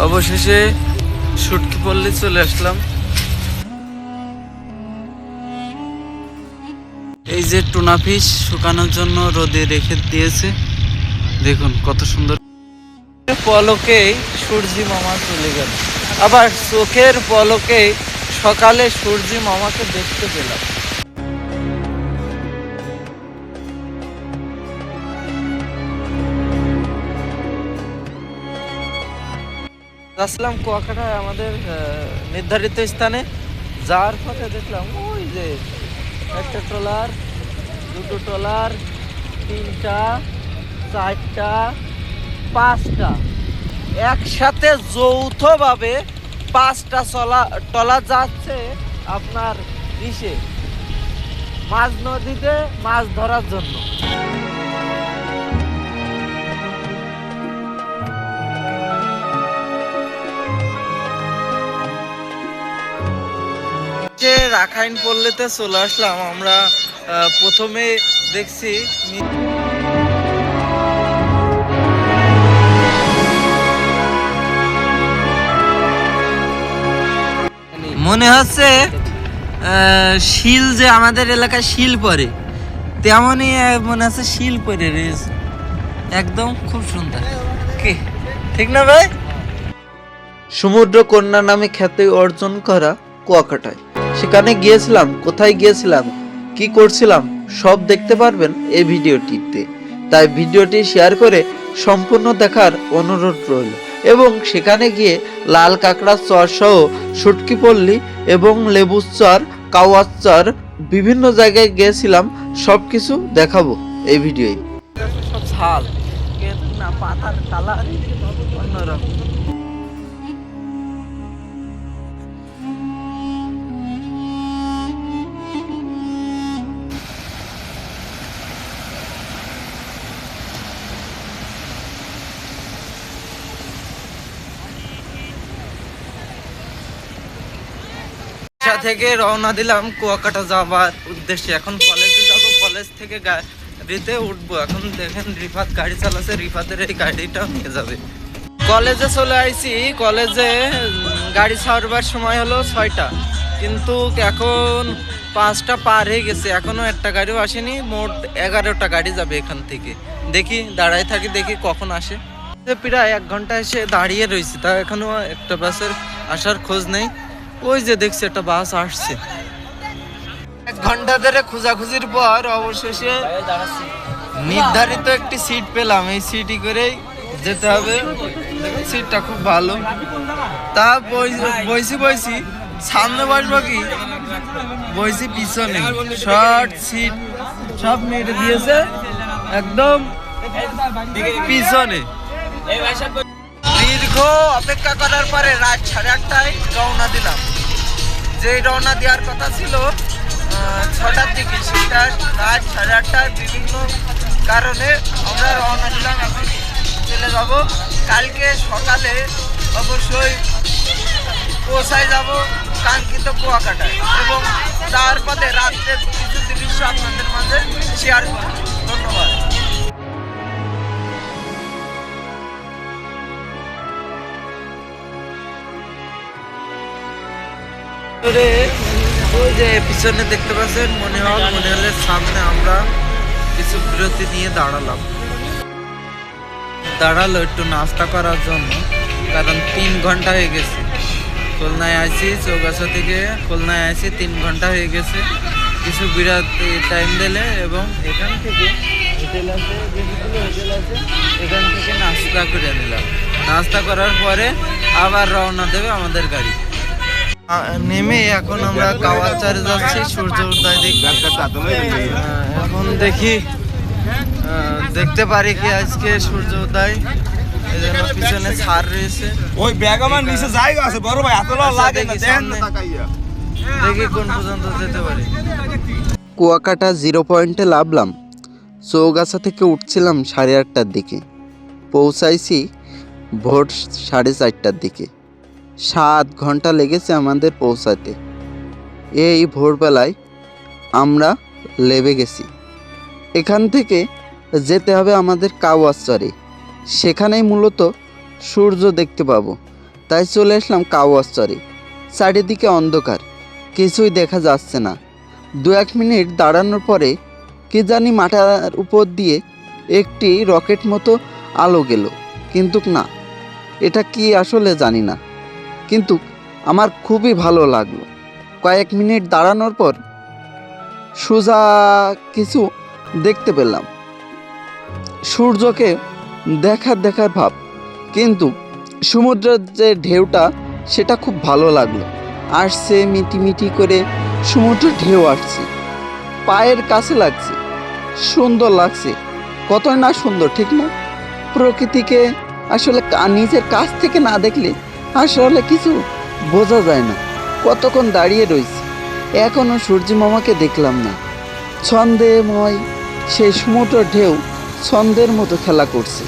অবশেষে শুটকি পল্লী চলে আসলাম। এই যে টুনা ফিশ শুকানোর জন্য রোদে রেখে দিয়েছে, দেখুন কত সুন্দর। পলকেই সূর্যি মামা চলে গেল, আবার চোখের পলকে সকালে সূর্যি মামাকে দেখতে পেলাম। আসলাম কুয়াকাটায় আমাদের নির্ধারিত স্থানে। যার পথে দেখলাম ওই যে একটা ট্রলার, দুটো ট্রলার, তিনটা, চারটা, পাঁচটা একসাথে যৌথভাবে পাঁচটা ট্রলার যাচ্ছে আপনার ইসে মাঝ নদীতে মাছ ধরার জন্য। যে রাখাইন পল্লীতে চলে আসলাম আমরা। প্রথমে দেখছি মনে হচ্ছে শিল, যে আমাদের এলাকায় শিল পরে তেমনই মনে হচ্ছে শিল পরে রয়েছে একদম, খুব সুন্দর। কি ঠিক না ভাই? সমুদ্র কন্যা নামে খ্যাতি অর্জন করা কুয়াকাটায়, সেখানে গিয়েছিলাম। কোথায় গিয়েছিলাম, কি করছিলাম, সব দেখতে পারবেন এই ভিডিওটিতে। তাই ভিডিওটি শেয়ার করে সম্পূর্ণ দেখার অনুরোধ রইল। এবং সেখানে গিয়ে লাল কাঁকড়ার চর সহ শুটকি পল্লী এবং লেবুর চর, কাওয়ার চর, বিভিন্ন জায়গায় গিয়েছিলাম। সবকিছু দেখাবো এই ভিডিওয়। সব ঝাল না, পাতার কালার অন্যরকম। থেকে রওনা দিলাম কুয়াকাটা যাবার উদ্দেশ্যে। এখন কলেজে যাব, কলেজ থেকে গাড়িতে উঠবো। এখন দেখেন রিফাত গাড়ি চালাচ্ছে, রিফাতের এই গাড়িটাও নিয়ে যাবে। কলেজে চলে আইছি। কলেজে গাড়ি ছাড়বার সময় হলো 6টা, কিন্তু এখন 5টা পার হয়ে গেছে, এখনো একটা গাড়িও আসেনি। মোট 11টা গাড়ি যাবে এখান থেকে। দেখি দাঁড়াই থাকি, দেখি কখন আসে। প্রায় 1 ঘন্টা এসে দাঁড়িয়ে রয়েছি, তা এখনো একটা বাসের আসার খোঁজ নেই। ওই যে দেখছি একটা বাস আসছে। 1 ঘন্টা ধরে খোঁজাখুঁজির পর অবশেষে নির্ধারিত একটি সিট পেলাম। এই সিটই করেই যেতে হবে। দেখুন সিটটা খুব ভালো। তা বইছি সামনে বসবো কি, বইছি পিছনে। শর্ট সিট সব মেরে দিয়েছে একদম পিছনে। দীর্ঘ অপেক্ষা করার পরে রাত 8:30টায় রওনা দিলাম। যে রওনা দেওয়ার কথা ছিল 6টার দিকে, সেটা রাত 8:30টায় বিভিন্ন কারণে আমরা রওনা দিলাম। এখন চলে যাব কালকে সকালে, অবশ্যই পৌঁছায় যাব কাঙ্ক্ষিত কুয়াকাটায়। এবং তার পথে রাত্রের কিছু দৃশ্য আপনাদের মাঝে শেয়ার করব। ধন্যবাদ। ওই যে পিছনে দেখতে পাচ্ছেন মনে হলের সামনে আমরা কিছু বিরতি নিয়ে দাঁড়ালো একটু নাস্তা করার জন্য। কারণ 3 ঘন্টা হয়ে গেছে খুলনায় আইছি। চৌগাছা থেকে খুলনায় আইছি 3 ঘন্টা হয়ে গেছে। কিছু বিরতি টাইম দিলে এবং এখান থেকে হোটেল আছে, যেগুলো হোটেল আছে এখান থেকে নাস্তা করে নিলাম। নাস্তা করার পরে আবার রওনা দেবে আমাদের গাড়ি। নেমে এখন আমরা কাওয়ার চরে যাচ্ছি সূর্য উদয় দেখি। এখন দেখি দেখতে পারি কি আজকে সূর্য উদয়। এজন্য পিছনে ছাড় রয়েছে। ওই ব্যাগ আমার নিচে জায়গা আছে বড় ভাই, এত লাগে না, দেখেন না তাকাইয়া। দেখি কোন পর্যন্ত যেতে পারি। কুয়াকাটা 0 পয়েন্টে নামলাম। চৌগাছা থেকে উঠছিলাম 8:30টার দিকে, পৌঁছাইছি ভোর 4:30টার দিকে। 7 ঘন্টা লেগেছে আমাদের পৌঁছাতে। এই ভোরবেলায় আমরা লেবে গেছি। এখান থেকে যেতে হবে আমাদের কাওয়ার চরে। সেখানেই মূলত সূর্য দেখতে পাবো। তাই চলে আসলাম কাওয়াস চরে। চারিদিকে অন্ধকার, কিছুই দেখা যাচ্ছে না। 2-1 মিনিট দাঁড়ানোর পরে কি জানি মাথার উপর দিয়ে একটি রকেট মতো আলো গেল, কিন্তু না, এটা কি আসলে জানি না, কিন্তু আমার খুবই ভালো লাগলো। কয়েক মিনিট দাঁড়ানোর পর সোজা কিছু দেখতে পেলাম, সূর্যকে দেখার ভাব, কিন্তু সমুদ্রের যে ঢেউটা সেটা খুব ভালো লাগলো। আসছে মিটি করে সমুদ্র ঢেউ আসছে, পায়ের কাছে লাগছে, সুন্দর লাগছে, কতই না সুন্দর, ঠিক না? প্রকৃতিকে আসলে নিজের কাছ থেকে না দেখলে আসলে কিছু বোঝা যায় না। কতক্ষণ দাঁড়িয়ে রয়েছে, এখনও সূর্য মামাকে দেখলাম না। ছন্দেময় সেই সমুদ্র ঢেউ ছন্দের মতো খেলা করছে।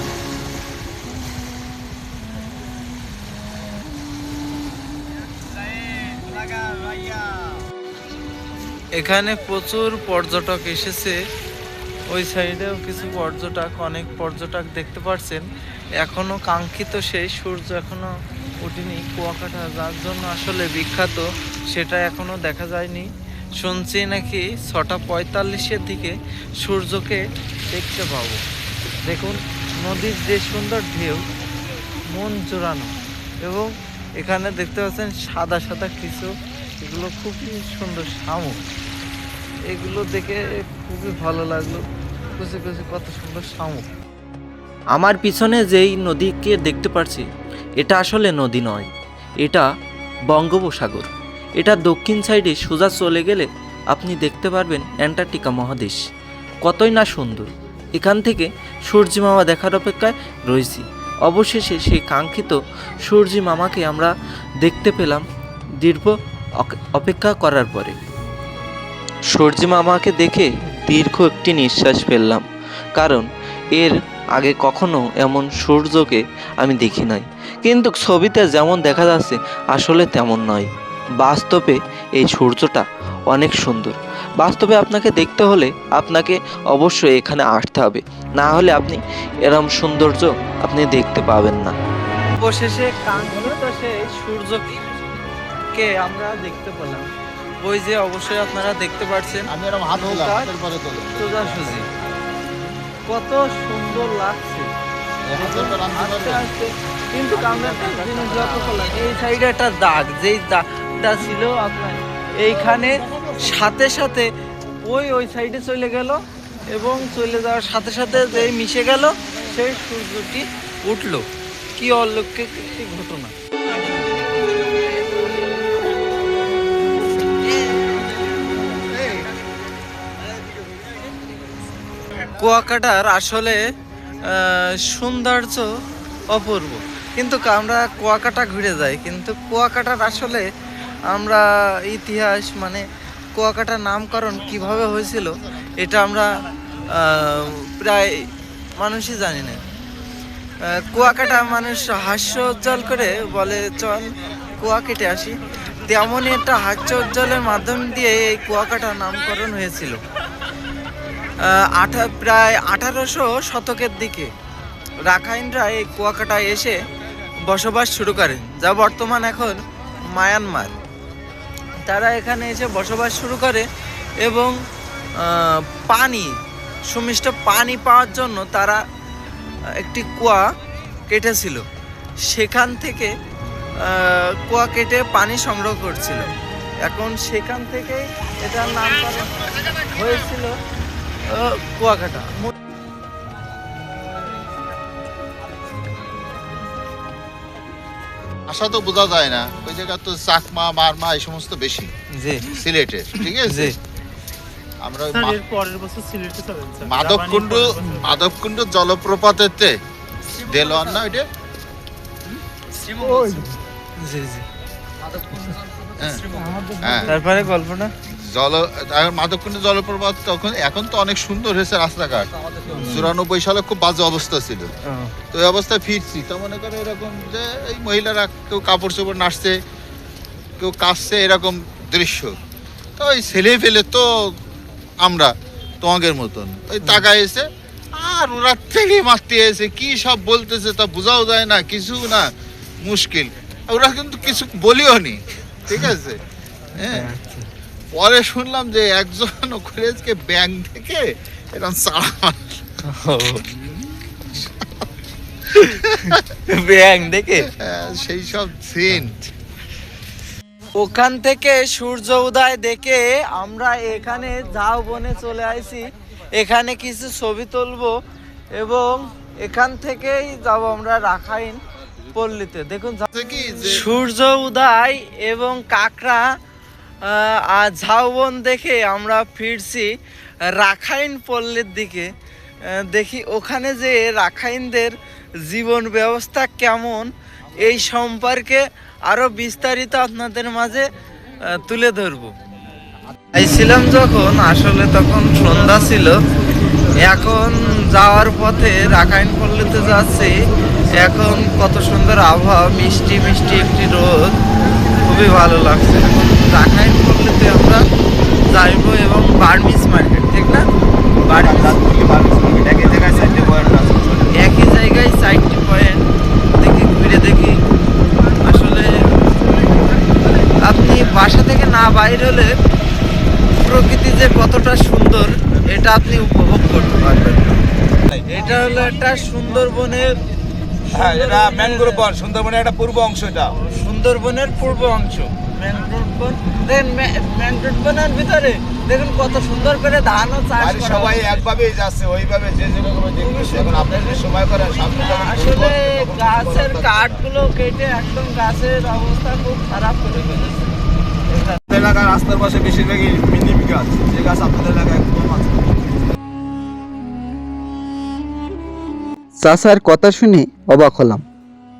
এখানে প্রচুর পর্যটক এসেছে। ওই সাইডেও কিছু অনেক পর্যটক দেখতে পাচ্ছেন। এখনো কাঙ্ক্ষিত সেই সূর্য এখনো ওঠেনি। কুয়াকাটা যার জন্য আসলে বিখ্যাত সেটা এখনো দেখা যায়নি। শুনছি নাকি 6:45-এর দিকে সূর্যকে দেখতে পাবো। দেখুন নদীর যে সুন্দর ঢেউ, মন জোড়ানো, এবং এখানে দেখতে পাচ্ছেন সাদা সাদা কিছু, এগুলো খুবই সুন্দর শামুক। এগুলো দেখে খুবই ভালো লাগলো, কত সুন্দর শামুক। আমার পিছনে যেই নদীকে দেখতে পাচ্ছি, এটা আসলে নদী নয়, এটা বঙ্গোপসাগর। এটা দক্ষিণ সাইডে সোজা চলে গেলে আপনি দেখতে পারবেন অ্যান্টার্কটিকা মহাদেশ। কতই না সুন্দর। এখান থেকে সূর্য মামা দেখার অপেক্ষায় রয়েছি। অবশেষে সেই কাঙ্ক্ষিত সূর্য মামাকে আমরা দেখতে পেলাম দীর্ঘ অপেক্ষা করার পরে। সূর্য মামাকে দেখে দীর্ঘ একটি নিঃশ্বাস ফেললাম, কারণ এর আগে কখনো এমন সূর্যকে আমি দেখি নাই। কিন্তু ছবিতে যেমন দেখা যাচ্ছে আসলে তেমন নয়। বাস্তবে এই সূর্যটা অনেক সুন্দর। বাস্তবে আপনাকে দেখতে হলে আপনাকে অবশ্যই এখানে আসতে হবে, না হলে আপনি এরম সৌন্দর্য আপনি দেখতে পাবেন না। অবশেষে কাঙ্ক্ষিত সেই সূর্যকে আমরা দেখতে পেলাম। ওই যে অবশ্যই আপনারা দেখতে পাচ্ছেন সোজাসুজি, কত সুন্দর লাগছে। কিন্তু এই সাইডে একটা দাগ, যেই দাগটা ছিল আপনার এইখানে সাথে সাথে ওই সাইডে চলে গেল, এবং চলে যাওয়ার সাথে সাথে যেই মিশে গেল সেই সূর্যটি উঠলো। কি অলৌকিক একটি ঘটনা। কুয়াকাটার আসলে সৌন্দর্য অপূর্ব, কিন্তু আমরা কুয়াকাটা ঘুরে যাই, কিন্তু কুয়াকাটার আসলে আমরা ইতিহাস, মানে কুয়াকাটার নামকরণ কিভাবে হয়েছিল এটা আমরা প্রায় মানুষই জানি না। কুয়াকাটা মানুষ হাস্যোজ্জ্বল করে বলে চল কুয়া কেটে আসি, তেমনই একটা হাস্যোজ্জ্বলের মাধ্যম দিয়ে এই কুয়াকাটার নামকরণ হয়েছিল। প্রায় 1800 শতকের দিকে রাখাইনরা এই কুয়াকাটায় এসে বসবাস শুরু করেন, যা বর্তমান এখন মায়ানমার। তারা এখানে এসে বসবাস শুরু করে এবং সুমিষ্ট পানি পাওয়ার জন্য তারা একটি কুয়া কেটেছিল। সেখান থেকে কুয়া কেটে পানি সংগ্রহ করছিল। এখন সেখান থেকেই এটার নামকরণ হয়েছিল কুয়াকাটা। আশা তো বোঝা যায় না, ওই জায়গা তো চাকমা মারমা এই সমস্ত বেশি সিলেটের, ঠিক আছে। আমরা মাধবকুণ্ড জলপ্রপাতেতে দেলোয়ার না ওইটা, তারপরে গল্পটা মাধবকুণ্ড জলপ্রপাত এখন তো অনেক সুন্দর হয়েছে রাস্তাঘাট। 94 সালে খুব বাজে অবস্থা ছিল, তো এই অবস্থায় ফিরছি। তো মনে করে এরকম যে এই মহিলারা কেউ কাপড় চোপড় নাড়ছে, কেউ কাশছে, এরকম দৃশ্য। তো ওই ছেলে ফেলে তো আমরা তোমাদের মতন ওই তাকায় এসে, আর ওরা থেকে মারতে এসে কি সব বলতেছে তা বোঝাও যায় না, কিছু না, মুশকিল। ওরা কিন্তু কিছু বলিও নি, ঠিক আছে। হ্যাঁ, পরে শুনলাম যে একজন ওখানে ব্যাংক থেকে এরকম ব্যাংক দেখে সেই সব সিন। ওখান থেকে সূর্য উদয় দেখে আমরা এখানে ঝাউবনে চলে আসি, এখানে কিছু ছবি তুলবো এবং এখান থেকেই যাব আমরা রাখাইন পল্লীতে। দেখুন কি যে সূর্য উদয় এবং কাকড়া আর ঝাউবন দেখে আমরা ফিরছি রাখাইন পল্লীর দিকে। দেখি ওখানে যে রাখাইনদের জীবন ব্যবস্থা কেমন এই সম্পর্কে আরো বিস্তারিত আপনাদের মাঝে তুলে ধরবো। আইছিলাম যখন আসলে তখন সন্ধ্যা ছিল, এখন যাওয়ার পথে রাখাইন পল্লীতে যাচ্ছি। এখন কত সুন্দর আবহাওয়া, মিষ্টি মিষ্টি একটি রোদ, খুবই ভালো লাগছে। এখন রাখাইন পল্লীতে আমরা যাইব এবং বার্মিজ মার্কেট, ঠিক না? একই জায়গায় 4টি পয়েন্ট দেখি, ঘুরে দেখি। আসলে আপনি বাসা থেকে না বাইর হলে প্রকৃতি যে কতটা সুন্দর এটা আপনি উপভোগ করতে পারবেন। এটা হলো একটা সুন্দরবনের, হ্যাঁ এটা ম্যানগ্রোভ বন, সুন্দরবনের একটা পূর্ব অংশ। এটা সুন্দরবনের পূর্ব অংশ ম্যানগ্রোভ বন। দেখেন ম্যানগ্রোভ বনের ভিতরে দেখুন কত সুন্দর করে ধানও চাষ করা। সবাই একভাবেই যাচ্ছে, ওইভাবে যে যেরকম দেখতেছে। এখন আপনারা যে সময় করেন সামনে আসলে গাছের কাঠগুলো কেটে একদম গাছের অবস্থা খুব খারাপ করে ফেলেছে। এলাকার রাস্তার পাশে বেশিরভাগই নিম গাছ, যে গাছ আপনাদের এলাকায় কম আছে। চাচার কথা শুনে অবাক হলাম।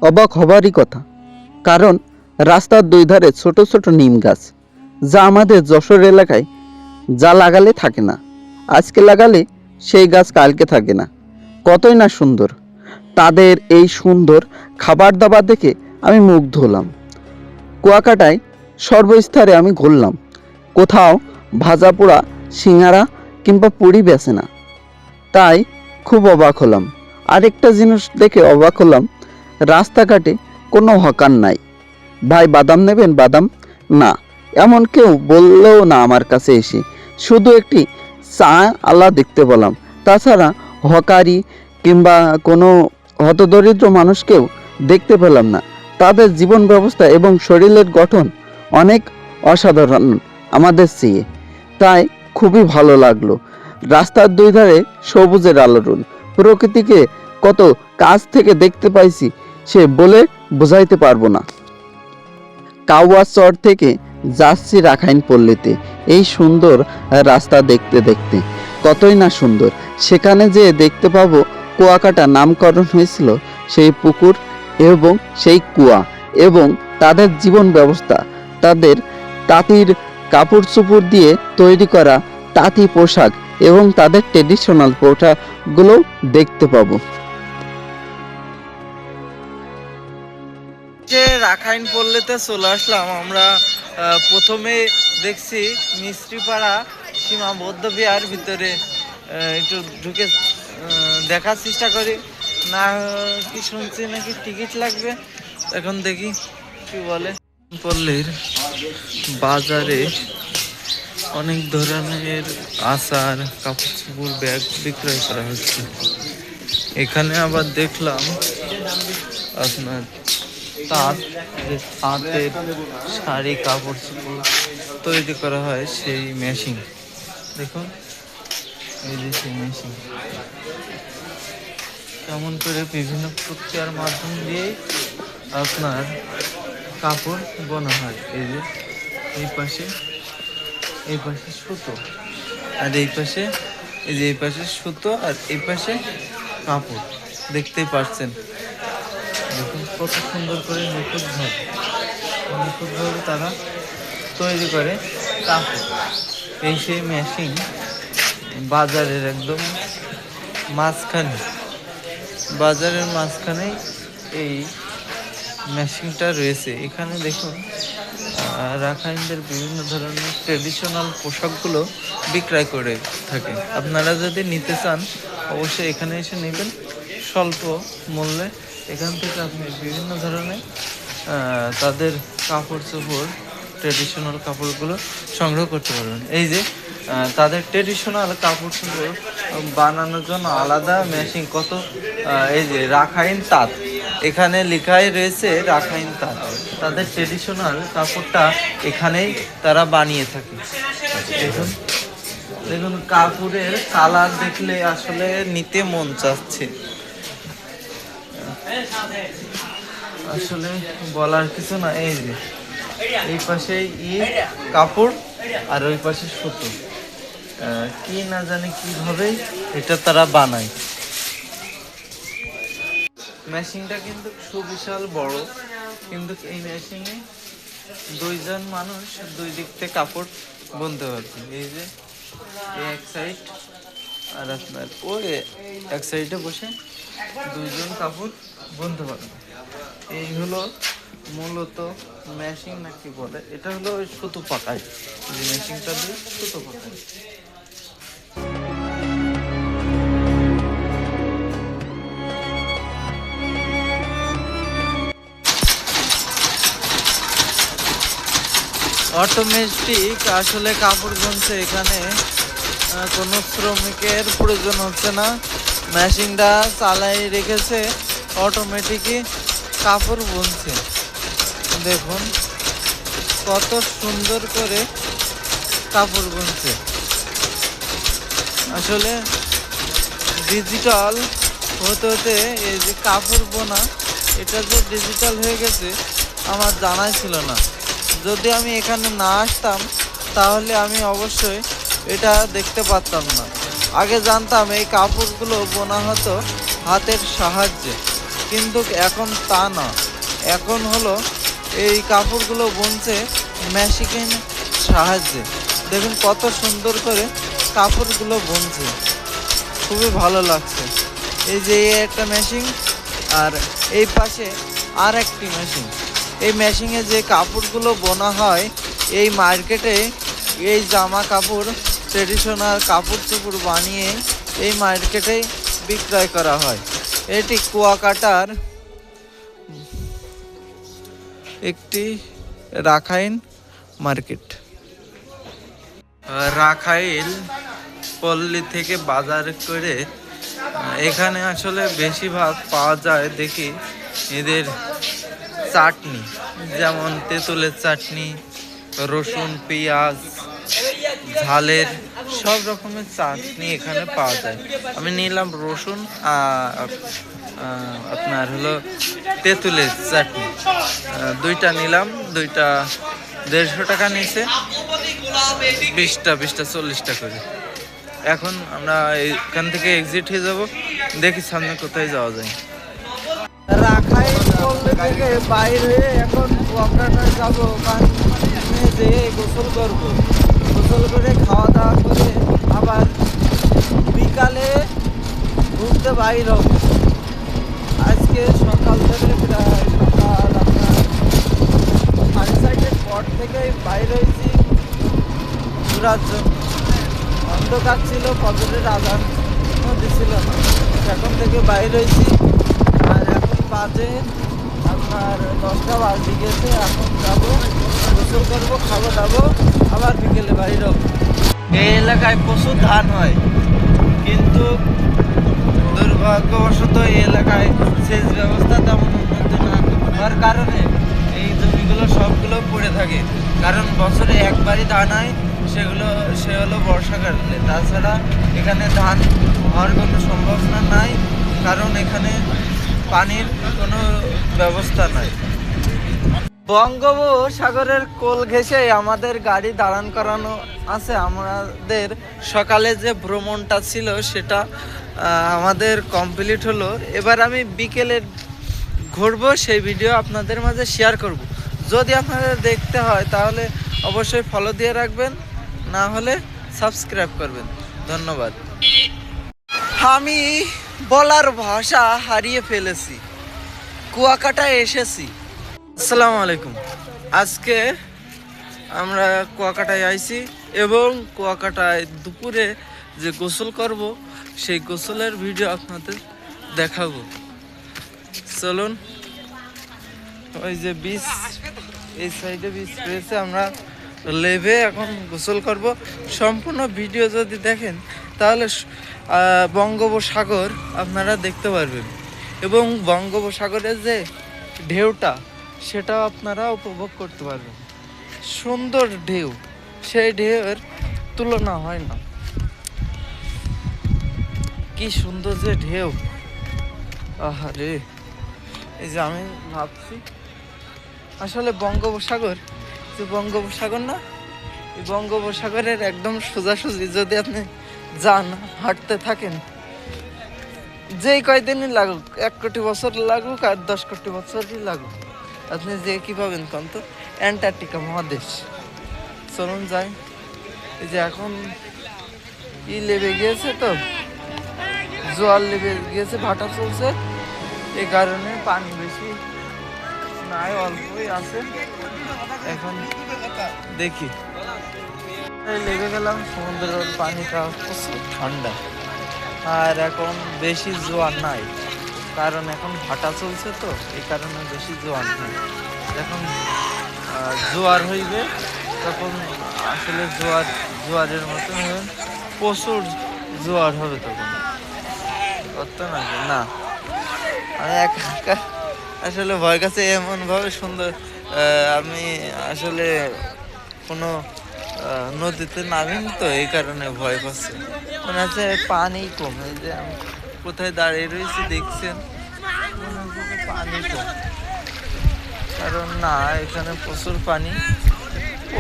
অবাক হবারই কথা, কারণ রাস্তার দুই ধারে ছোট ছোট নিম গাছ, যা আমাদের যশোর এলাকায় যা লাগালে থাকে না, আজকে লাগালে সেই গাছ কালকে থাকে না। কতই না সুন্দর তাদের এই সুন্দর খাবার দাবার দেখে আমি মুগ্ধ হলাম। কুয়াকাটায় সর্বস্তরে আমি ঘুরলাম, কোথাও ভাজা পোড়া সিঙ্গারা কিংবা পুরি বেচে না, তাই খুব অবাক হলাম। আরেকটা জিনিস দেখে অবাক হলাম, রাস্তাঘাটে কোনো হকার নাই। ভাই বাদাম নেবেন? বাদাম না, এমন কেউ বললেও না আমার কাছে এসে। শুধু একটি চা আলা দেখতে পেলাম, তাছাড়া হকারি কিংবা কোনো হতদরিদ্র মানুষকেও দেখতে পেলাম না। তাদের জীবন ব্যবস্থা এবং শরীরের গঠন অনেক অসাধারণ আমাদের চেয়ে, তাই খুবই ভালো লাগলো। রাস্তার দুই ধারে সবুজের আলোড়ন, প্রকৃতিকে কত কাছ থেকে দেখতে পাইছি সে বলে বোঝাইতে পারবো না। কাউয়া চর থেকে যাচ্ছি রাখাইন পল্লীতে, এই সুন্দর রাস্তা দেখতে দেখতে কতই না সুন্দর। সেখানে যে দেখতে পাবো কুয়াকাটা নামকরণ হয়েছিল সেই পুকুর এবং সেই কুয়া, এবং তাদের জীবন ব্যবস্থা, তাদের তাঁতির কাপড় চোপড় দিয়ে তৈরি করা তাঁতি পোশাক এবং তাদের ট্রেডিশনাল পোশাকগুলো দেখতে পাবো। যে রাখাইন পল্লীতে চলে আসলাম আমরা, প্রথমে দেখছি মিস্ত্রিপাড়া সীমাবদ্ধ বিহার ভিতরে একটু ঢুকে দেখার চেষ্টা করি, না কি শুনছি নাকি টিকিট লাগবে। এখন দেখি কি বলে। পল্লীর বাজারে অনেক ধরনের আচার, কাপড় চোপড়, ব্যাগ বিক্রয় করা হচ্ছে। এখানে আবার দেখলাম আপনার তাঁত, যে তাঁতের শাড়ি কাপড় চোপড় তৈরি করা হয় সেই মেশিন। দেখুন এই যে সেই মেশিন কেমন করে বিভিন্ন প্রক্রিয়ার মাধ্যম দিয়ে আপনার কাপড় বোনা হয়। এই যে এই পাশে সুতো, আর এই পাশে এই যে এই পাশে সুতো, আর এই পাশে কাপড়, দেখতেই পাচ্ছেন। দেখুন কত সুন্দর করে নিখুঁতভাবে তারা তৈরি করে কাপড়। এই সেই মেশিন বাজারের একদম বাজারের মাঝখানেই এই মেশিনটা রয়েছে। এখানে দেখুন রাখাইনদের বিভিন্ন ধরনের ট্রেডিশনাল পোশাকগুলো বিক্রয় করে থাকে। আপনারা যদি নিতে চান অবশ্যই এখানে এসে নেবেন স্বল্প মূল্যে। এখান থেকে আপনি বিভিন্ন ধরনের তাদের কাপড় চোপড় ট্রেডিশনাল কাপড়গুলো সংগ্রহ করতে পারবেন। এই যে তাদের ট্রেডিশনাল কাপড় চোপড় বানানোর জন্য আলাদা মেশিন কত, এই যে রাখাইন তাঁত, এখানে লেখাই রয়েছে রাখাইন তাঁত। তাদের ট্রেডিশনাল কাপড়টা এখানেই তারা বানিয়ে থাকে। দেখুন দেখুন কাপড়ের কালার দেখলে আসলে নিতে মন চাচ্ছে, আসলে বলার কিছু না। এই যে এই পাশে কাপড় আর ওই পাশে সুতো, কি না জানি কিভাবে এটা তারা বানায়। মেশিনটা কিন্তু সুবিশাল বড়, কিন্তু এই মেশিনে দুইজন মানুষ দুই দিক থেকে কাপড় বুনতে পারবে। এই যে এক সাইড আর আপনার ওই এক সাইডে বসে দুইজন কাপড় বুনতে পারবে। এই হলো মূলত মেশিন নাকি বলে, এটা হলো ওই সুতো পাকায়, যে মেশিনটা দিয়ে সুতো পাকায়। অটোমেটিক আসলে কাপড় বুনছে, এখানে কোনো শ্রমিকের প্রয়োজন হচ্ছে না, মেশিনটা চালাই রেখেছে, অটোমেটিকই কাপড় বুনছে। দেখুন কত সুন্দর করে কাপড় বুনছে। আসলে ডিজিটাল হতে হতে এই যে কাপড় বোনা, এটা যে ডিজিটাল হয়ে গেছে আমার জানাই ছিল না। যদি আমি এখানে না আসতাম তাহলে আমি অবশ্যই এটা দেখতে পারতাম না। আগে জানতাম এই কাপড়গুলো বোনা হতো হাতের সাহায্যে, কিন্তু এখন তা না। এখন হলো এই কাপড়গুলো বুনছে মেশিনের সাহায্যে। দেখুন কত সুন্দর করে কাপড়গুলো বুনছে, খুবই ভালো লাগছে। এই যে একটা মেশিন আর এই পাশে আর একটি মেশিন। এই মেশিনে যে কাপড়গুলো বোনা হয়, এই মার্কেটে এই জামা কাপড় ট্রেডিশনাল কাপড় চোপড় বানিয়ে এই মার্কেটে বিক্রয় করা হয়। এটি কুয়াকাটার একটি রাখাইন মার্কেট। রাখাইল পল্লী থেকে বাজার করে এখানে আসলে বেশিরভাগ পাওয়া যায় দেখি এদের চাটনি, যেমন তেঁতুলের চাটনি, রসুন পেঁয়াজ ঝালের সব রকমের চাটনি এখানে পাওয়া যায়। আমি নিলাম রসুন আপনার হলো তেঁতুলের চাটনি, দুইটা নিলাম, দুইটা 150 টাকা নিয়েছে, 20টা 40টা করে। এখন আমরা এখান থেকে এক্সিট হয়ে যাব, দেখি সামনে কোথায় যাওয়া যায়। রাখাইন পল্লী থেকে বাইরে এখন কুয়াকাটা যাবো, ওখানে যেয়ে গোসল করবো, গোসল করে খাওয়া দাওয়া করে আবার বিকালে ঘুরতে বাইর হবো। আজকে সকাল থেকে প্রায় সকাল আপনার 4:30টার পর থেকে বাইর হয়েছি ঘোরার জন্য। অন্ধকার ছিল, ফজরের আজান দিছিল না, এখন থেকে বাইর হয়েছি। আর এখন বাজে আপনার 10টা বাজে গেছে। এখন যাবো, গোসল করবো, খাবো দাবো, আবার বিকেলে বাইর হবো। এই এলাকায় প্রচুর ধান হয়, কিন্তু দুর্ভাগ্যবশত এই এলাকায় সেচ ব্যবস্থা তেমন উন্নত না হওয়ার কারণে এই জমিগুলো সবগুলো পড়ে থাকে। কারণ বছরে একবারই ধান হয়, সে হলো বর্ষাকালে। তাছাড়া এখানে ধান হওয়ার কোনো সম্ভাবনা নাই, কারণ এখানে পানির কোনো ব্যবস্থা নাই। বঙ্গোপসাগরের কোল ঘেঁষে আমাদের গাড়ি দাঁড়ান করানো আছে। আমাদের সকালে যে ভ্রমণটা ছিল সেটা আমাদের কমপ্লিট হলো। এবার আমি বিকেলে ঘুরবো, সেই ভিডিও আপনাদের মাঝে শেয়ার করব। যদি আপনাদের দেখতে হয় তাহলে অবশ্যই ফলো দিয়ে রাখবেন, না হলে সাবস্ক্রাইব করবেন। ধন্যবাদ। আমি বলার ভাষা হারিয়ে ফেলেছি, কুয়াকাটায় এসেছি। আসসালামু আলাইকুম। আজকে আমরা কুয়াকাটায় আইছি এবং কুয়াকাটায় দুপুরে যে গোসল করব সেই গোসলের ভিডিও আপনাদের দেখাবো। চলুন ওই যে বীজ, এই সাইডে বীজ রয়েছে। আমরা লেভে এখন গোসল করব। সম্পূর্ণ ভিডিও যদি দেখেন তাহলে বঙ্গোপসাগর আপনারা দেখতে পারবেন এবং বঙ্গোপসাগরের যে ঢেউটা সেটাও আপনারা উপভোগ করতে পারবেন। সুন্দর ঢেউ, সেই ঢেউয়ের তুলনা হয় না। কি সুন্দর যে ঢেউ, আহারে। এই যে আমি ভাবছি আসলে বঙ্গোপসাগর, যে বঙ্গোপসাগর না, এই বঙ্গোপসাগরের একদম সোজাসুজি যদি আপনি যান, হাঁটতে থাকেন, যেই কয়দিনই লাগুক, 1 কোটি বছর লাগুক আর 10 কোটি বছরই লাগুক, আপনি যে কি পাবেন কন তো? অ্যান্টার্কটিকা মহাদেশ। চলুন যাই। এই যে এখন লেবে গিয়েছে, তো জোয়ার লেবে গিয়েছে, ভাটা চলছে, এই কারণে পানি বেশি নাই, অল্পই আছে। এখন দেখি, লেগে গেলাম। সমুদ্রের পানিটা প্রচুর ঠান্ডা, আর এখন বেশি জোয়ার নাই, কারণ এখন ভাটা চলছে, তো এই কারণে বেশি জোয়ার নেই। এখন জোয়ার হইবে তখন আসলে জোয়ারের মতন হবে, প্রচুর জোয়ার হবে তখন। কত না আমি একা আসলে ভয় কাছে এমন ভাবে সুন্দর, আমি আসলে কোনো নদীতে নামিনি, তো এই কারণে ভয় পাচ্ছে। মনে হচ্ছে পানি কম। এই যে আমি কোথায় দাঁড়িয়ে রয়েছি দেখছেন, মনে হচ্ছে পানি কম, কারণ না এখানে প্রচুর পানি।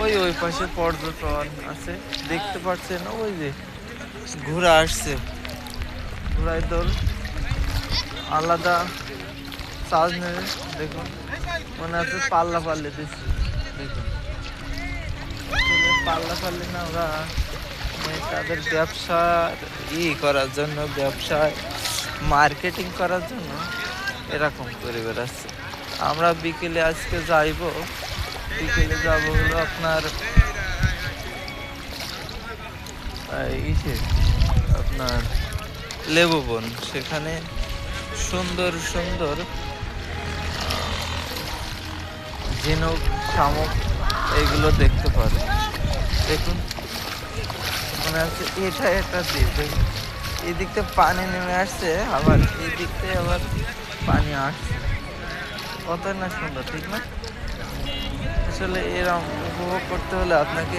ওই পাশে পর্যটন আছে, দেখতে পাচ্ছেন, ওই যে ঘোড়া আসছে, ঘোড়ায় দোল আলাদা চার্জ নেবে। দেখুন, মনে হচ্ছে পাল্লা পাল্লে দিচ্ছে। দেখুন, পাল্লা পাল্লে না, ওরা তাদের ব্যবসা করার জন্য, ব্যবসায় মার্কেটিং করার জন্য এরকম করে বেড়াচ্ছে। আমরা বিকেলে আজকে যাইব, বিকেলে যাব হলো আপনার আপনার লেবু বন। সেখানে সুন্দর সুন্দর ঝিনুক, শামুক এইগুলো দেখতে পারে। দেখুন, মনে হচ্ছে এটা দিয়ে এই দিক থেকে পানি নেমে আসছে, আবার এই দিক থেকে আবার পানি আসছে। কত না সুন্দর, ঠিক না? আসলে এরকম উপভোগ করতে হলে আপনাকে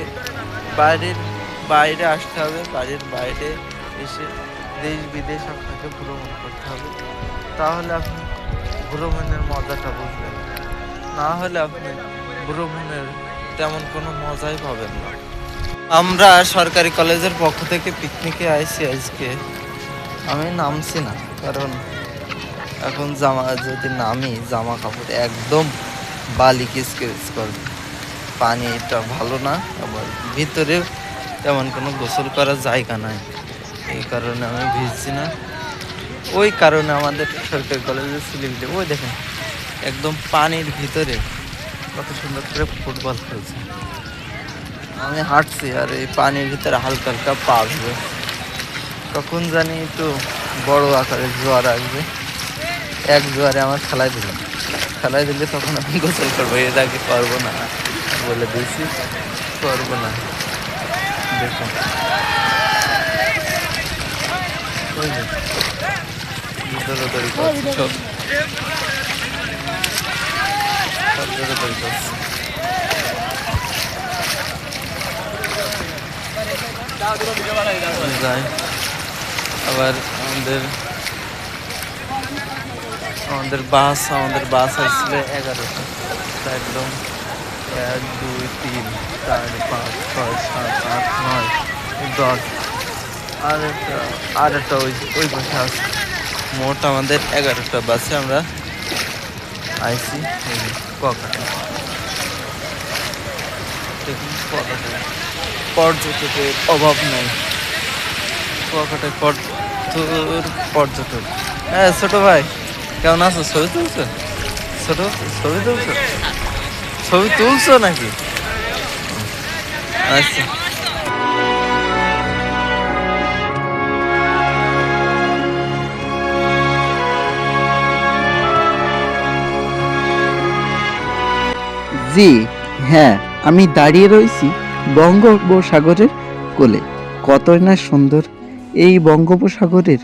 বাইরে আসতে হবে। বাড়ির বাইরে এসে দেশ বিদেশ আপনাকে ভ্রমণ করতে হবে, তাহলে আপনি ভ্রমণের মজাটা বুঝবেন। না হলে আপনি ভ্রমণের তেমন কোনো মজাই পাবেন না। আমরা সরকারি কলেজের পক্ষ থেকে পিকনিকে আইছি আজকে। আমি নামছি না, কারণ এখন যদি নামি, জামা কাপড় একদম বালি কিচকিচ করবে। পানিটা ভালো না, আবার ভিতরে তেমন কোনো গোসল করার জায়গা নাই, এই কারণে আমি ভিজছি না। ওই কারণে আমাদের সরকারি কলেজের ছেলেগুলো ওই দেখেন একদম পানির ভিতরে কত সুন্দর করে ফুটবল খেলছে। আমি হাঁটছি আর এই পানির ভিতরে হালকা হালকা পা ভিজে। কখন জানি একটু বড় আকারের জোয়ার আসবে, এক জোয়ারে আমার খেলায় দিলে তখন আমি গোসল করবো। এর আগে করবো না বলে দিয়েছি, করবো না। দেখুন, দৌড়াদৌড়ি করছে, সব দৌড়াদৌড়ি করছে। যাই আবার আমাদের বাস আসলে 11টা, একদম 1 2 3 4 5 6 7 8 9 10 আর একটা ওই পাশে আছে। মোট আমাদের 11টা বাসে আমরা আইসি কুয়াকাটা। দেখুন, কুয়াকাটায় পর্যটকের অভাব নাই। কুয়াকাটায় পর্যটক। হ্যাঁ ছোট ভাই, কেমন আছো? ছবি তুলছো? ছবি তুলছো নাকি? আচ্ছা, জি হ্যাঁ, আমি দাঁড়িয়ে রয়েছি বঙ্গোপসাগরের কোলে। কতই না সুন্দর এই বঙ্গোপসাগরের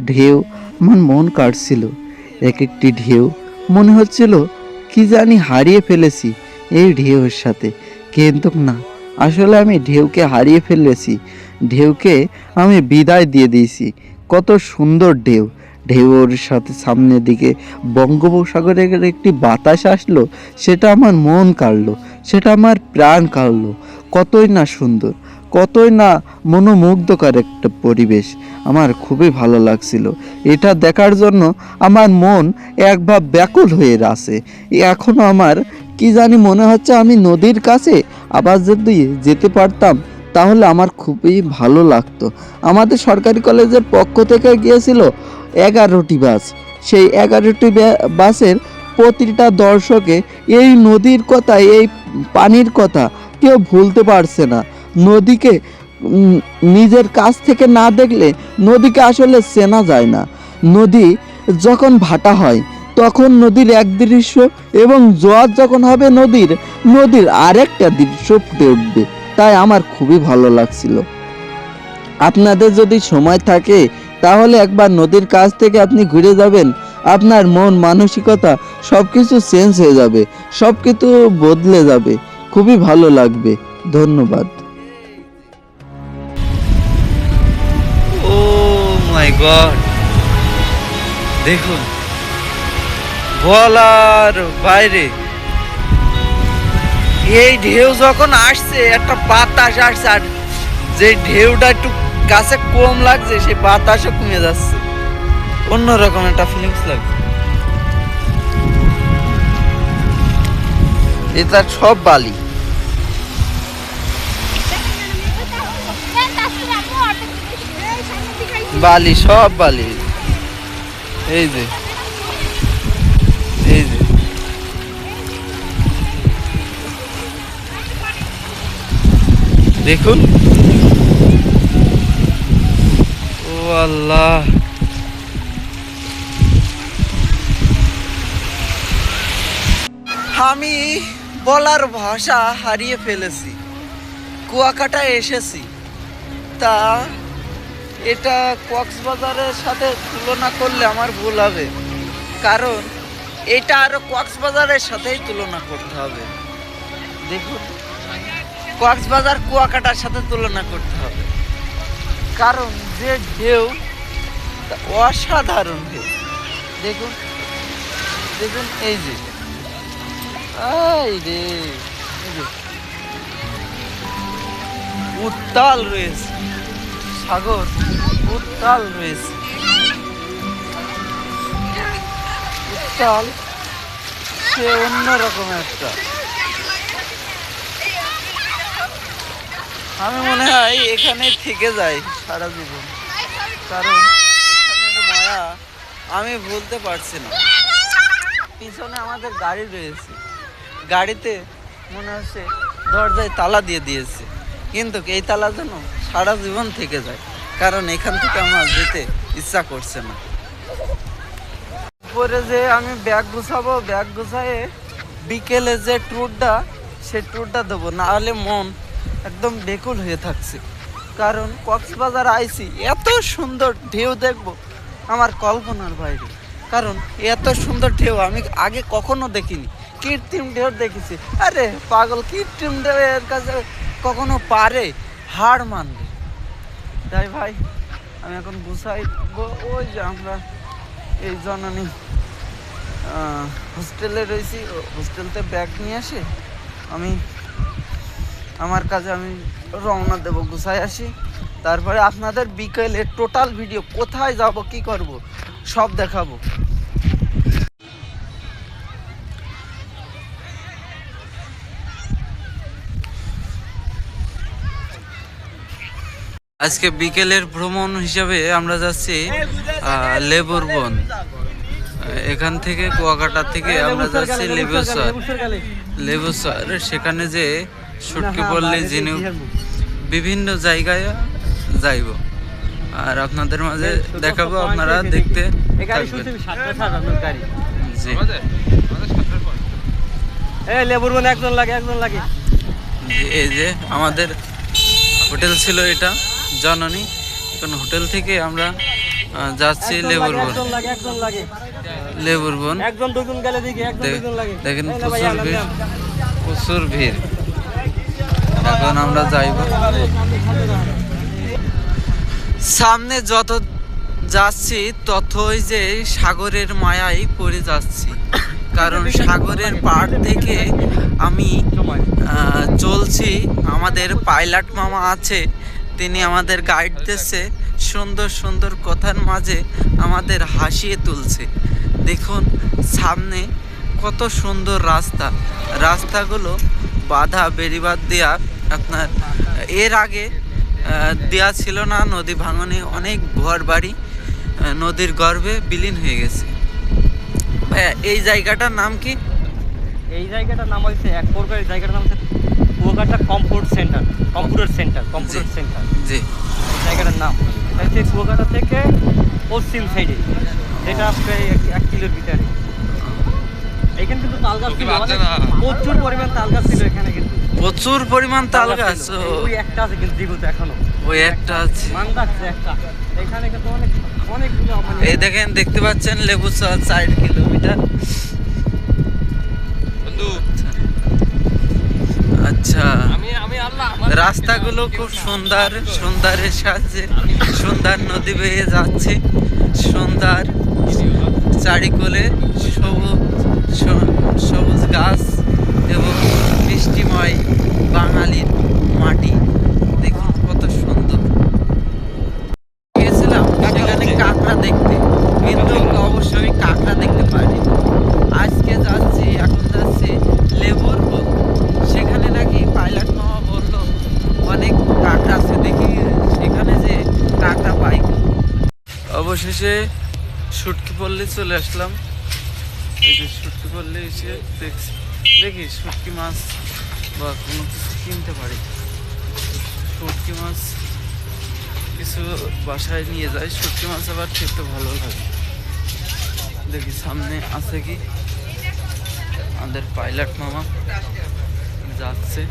ঢেউ, আমার মন কাড়ছিল। এক একটি ঢেউ মনে হচ্ছিল কি জানি হারিয়ে ফেলেছি এই ঢেউয়ের সাথে, কিন্তু না, আসলে আমি ঢেউকে হারিয়ে ফেলেছি, ঢেউকে আমি বিদায় দিয়ে দিয়েছি। কত সুন্দর ঢেউ, ঢেউর সাথে সামনের দিকে বঙ্গোপসাগরের একটি বাতাস আসলো, সেটা আমার মন কাড়লো, সেটা আমার প্রাণ কাড়লো। কতই না সুন্দর, কতই না মনোমুগ্ধকর একটা পরিবেশ, আমার খুবই ভালো লাগছিল। এটা দেখার জন্য আমার মন একভাব ব্যাকুল হয়ে আছে। এখনও আমার কি জানি মনে হচ্ছে আমি নদীর কাছে আবার যদি যেতে পারতাম তাহলে আমার খুবই ভালো লাগতো। আমাদের সরকারি কলেজের পক্ষ থেকে গিয়েছিল 11টি বাস। সেই 11টি বাসের প্রতিটা দর্শকে এই নদীর কথা, এই পানির কথা কেউ ভুলতে পারছে না। নদীকে নিজের কাছ থেকে না দেখলে নদীকে আসলে চেনা যায় না। নদী যখন ভাটা হয় তখন নদীর এক দৃশ্য, এবং জোয়ার যখন হবে নদীর আরেকটা দৃশ্য ফুটে উঠবে। তাই আমার খুবই ভালো লাগছিল। আপনাদের যদি সময় থাকে তাহলে একবার নদীর কাছ থেকে আপনি ঘুরে যাবেন, আপনার মন মানসিকতা সব কিছু চেঞ্জ হয়ে যাবে, সব কিছু বদলে যাবে, খুবই ভালো লাগবে। ধন্যবাদ। ও মাই গড, দেখুন বলার বাইরে এই ঢেউ যখন আসছে, একটা বাতাস আসছে, আর যে ঢেউটা একটু কাছে কম লাগছে সেই বাতাসও কমে যাচ্ছে, অন্যরকম একটা ফিলিংস লাগছে। এটা সব বালি, বালি, সব বালি। এই যে এই যে দেখুন, ও আল্লাহ, আমি বলার ভাষা হারিয়ে ফেলেছি। কুয়াকাটায় এসেছি, তা এটা কক্সবাজারের সাথে তুলনা করলে আমার ভুল হবে, কারণ এটা আরো কক্সবাজারের সাথেই তুলনা করতে হবে। দেখুন, কক্সবাজার কুয়াকাটার সাথে তুলনা করতে হবে, কারণ যে ঢেউ অসাধারণ ঢেউ। দেখুন দেখুন, এই যে উত্তাল রয়েছে, সাগর উত্তাল রয়েছে, উত্তাল, সে অন্যরকম একটা। আমি মনে হয় এখানে থেকে যাই সারা জীবন, কারণ এখানের মায়া আমি ভুলতে পারছি না। পিছনে আমাদের গাড়ি রয়েছে, গাড়িতে মনে হচ্ছে দরজায় তালা দিয়ে দিয়েছে, কিন্তু এই তালা যেন সারা জীবন থেকে যায়, কারণ এখান থেকে আমার যেতে ইচ্ছা করছে না। পরে যে আমি ব্যাগ গুছাবো, ব্যাগ গুছায়ে বিকেলে যে ট্যুরটা, সে ট্যুরটা দেবো, না হলে মন একদম বেকুল হয়ে থাকছে। কারণ কক্সবাজার আইছি, এত সুন্দর ঢেউ দেখবো আমার কল্পনার বাইরে, কারণ এত সুন্দর ঢেউ আমি আগে কখনো দেখিনি। কৃত্রিম ঢেউ দেখেছি, আরে পাগল, কৃত্রিম ঢেউ এর কাছে কখনো পারে, হার মানবে। তাই ভাই আমি এখন গুছাইবো। ওই যে আমরা এই জননী হোস্টেলে রয়েছি, হোস্টেলতে ব্যাগ নিয়ে আসে আমি আমার কাজে আমি রওনা দেবো, গুছাই আসি, তারপরে আপনাদের বিকেলে টোটাল ভিডিও কোথায় যাব কি করব সব দেখাবো। আজকে বিকেলের ভ্রমণ হিসাবে আমরা যাচ্ছি লেবুর বন। এখান থেকে কুয়াকাটা থেকে আমরা যাচ্ছি লেবুসর, সেখানে যে সুটকি পল্লী ঝিনুক বিভিন্ন জায়গায় যাইব, আর আপনাদের মাঝে দেখাবো, আপনারা দেখতে থাকবেন। জি লেবুর বন একজন লাগে এই যে আমাদের হোটেল ছিল এটা জননী, এখন হোটেল থেকে আমরা যাচ্ছি লেবুর বন। লেবুর বন একজন দুজন গেলে দেখি দেখেন প্রচুর ভিড়। এখন আমরা যাইব, সামনে যত যাচ্ছি ততই যে সাগরের মায়ায় পড়ে যাচ্ছি, কারণ সাগরের পাড় থেকে আমি চলছি। আমাদের পাইলট মামা আছে, তিনি আমাদের গাইড দিচ্ছে, সুন্দর সুন্দর কথার মাঝে আমাদের হাসিয়ে তুলছে। দেখুন সামনে কত সুন্দর রাস্তাগুলো বাধা বেড়িবাঁধ দেয়া, আপনার এর আগে দেয়া ছিল না। নদী ভাঙনে অনেক ঘর বাড়ি নদীর গর্ভে বিলীন হয়ে গেছে। ভাইয়া এই জায়গাটার নাম কি? এই জায়গাটার নাম হচ্ছে এক প্রকার, এই জায়গাটার নাম হচ্ছে কুয়াকাটা কম্পিউটার সেন্টার। জি, এই জায়গাটার নাম এটা হচ্ছে কুয়াকাটা থেকে পশ্চিম সাইডে, যেটা প্রায় 1 কিলোর ভিতরে। এখানে কিন্তু তাল গাছ ছিল, প্রচুর পরিমাণ তাল গাছ ছিল এখানে, কিন্তু প্রচুর পরিমাণ তাল গাছ। ওই একটা আছে কিন্তু জীবিত এখনো, ওই একটা আছে, একটা এখানে কিন্তু অনেকগুলো। এই দেখেন, দেখতে পাচ্ছেন লেবু 4 কিলোমিটার। আচ্ছা, রাস্তাগুলো খুব সুন্দরের সাহায্যে সুন্দর নদী বেয়ে যাচ্ছে। সুন্দর চারিকোলে সবুজ গাছ এবং বৃষ্টিময় বাঙালির মাটি। দেখুন কত সুন্দর। গিয়েছিলাম সেখানে কাঁকড়া দেখতে, কিন্তু অবশ্যই কাঁকড়া দেখতে পাইনি। আজকে যাচ্ছি, এখন যাচ্ছি লেবুর বন। সেখানে নাকি পাইলট মামা বললো অনেক কাঁকড়া আছে, দেখি সেখানে যে কাঁকড়া পাই। অবশেষে শুটকি পল্লী চলে আসলাম। এই যে শুটকি পল্লী এসে দেখি শুটকি মাছ বা কোনো কিছু কিনতে পারি। শুটকি মাছ কিছু বাসায় নিয়ে যাই, শুটকি মাছ আবার খেতে ভালো লাগে। দেখি সামনে আছে কি। আমাদের পাইলট মামা যাচ্ছে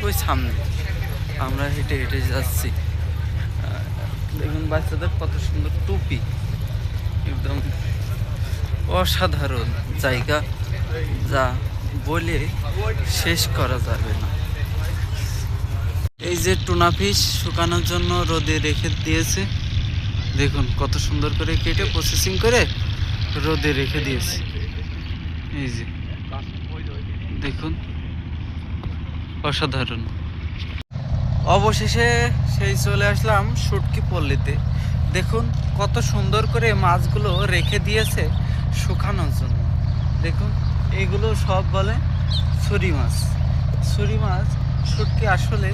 ওই সামনে, আমরা হেঁটে হেঁটে যাচ্ছি। দেখুন বাচ্চাদের কত সুন্দর টুপি, একদম অসাধারণ জায়গা, যা বলে শেষ করা যাবে না। এই যে টুনা ফিশ শুকানোর জন্য রোদে রেখে দিয়েছে, দেখুন কত সুন্দর করে কেটে প্রসেসিং করে রোদে রেখে দিয়েছে। এই যে দেখুন অসাধারণ। অবশেষে সেই চলে আসলাম শুটকি পল্লীতে। দেখুন কত সুন্দর করে মাছগুলো রেখে দিয়েছে শুকানোর জন্য। দেখুন এগুলো সব বলে ছুরি মাছ। শুটকি আসলে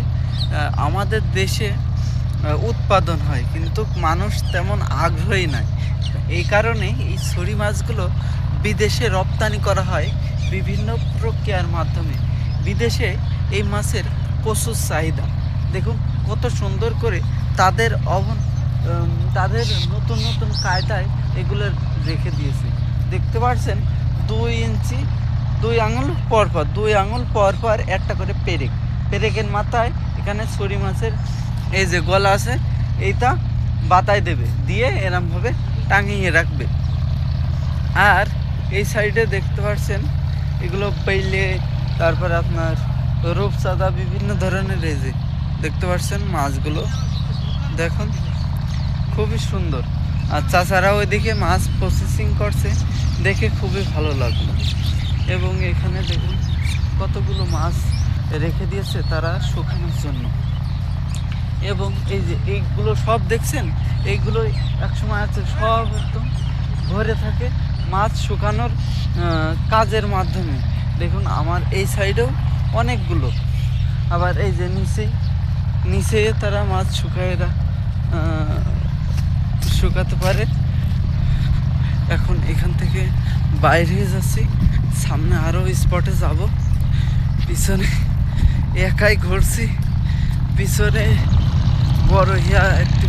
আমাদের দেশে উৎপাদন হয়, কিন্তু মানুষ তেমন আগ্রহী নয়। এই কারণে এই ছুরি মাছগুলো বিদেশে রপ্তানি করা হয় বিভিন্ন প্রক্রিয়ার মাধ্যমে। বিদেশে এই মাছের প্রচুর চাহিদা। দেখুন কত সুন্দর করে তাদের নতুন নতুন কায়দায় এগুলো রেখে দিয়েছে। দেখতে পাচ্ছেন 2 আঙুল পরপর একটা করে পেরেকের মাথায় এখানে ছুরি মাছের এই যে গলা আছে, এইটা বাতায় দেবে, দিয়ে এরমভাবে টাঙিয়ে রাখবে। আর এই সাইডে দেখতে পাচ্ছেন এগুলো পেলে, তারপর আপনার রূপচাঁদা, বিভিন্ন ধরনের এই যে দেখতে পাচ্ছেন মাছগুলো, দেখুন খুবই সুন্দর। আর চাচারা ওইদিকে মাছ প্রসেসিং করছে, দেখে খুবই ভালো লাগলো। এবং এখানে দেখুন কতগুলো মাছ রেখে দিয়েছে তারা শুকানোর জন্য। এবং এই যে এইগুলো সব দেখছেন, এইগুলো একসময় আছে সব একদম ভরে থাকে মাছ শুকানোর কাজের মাধ্যমে। দেখুন আমার এই সাইডেও অনেকগুলো, আবার এই যে নিচে তারা মাছ শুকাতে পারে। এখন এখান থেকে বাইরে যাচ্ছি, সামনে আরও স্পটে যাব। পিছনে একাই ঘুরছি, পিছনে বড় একটি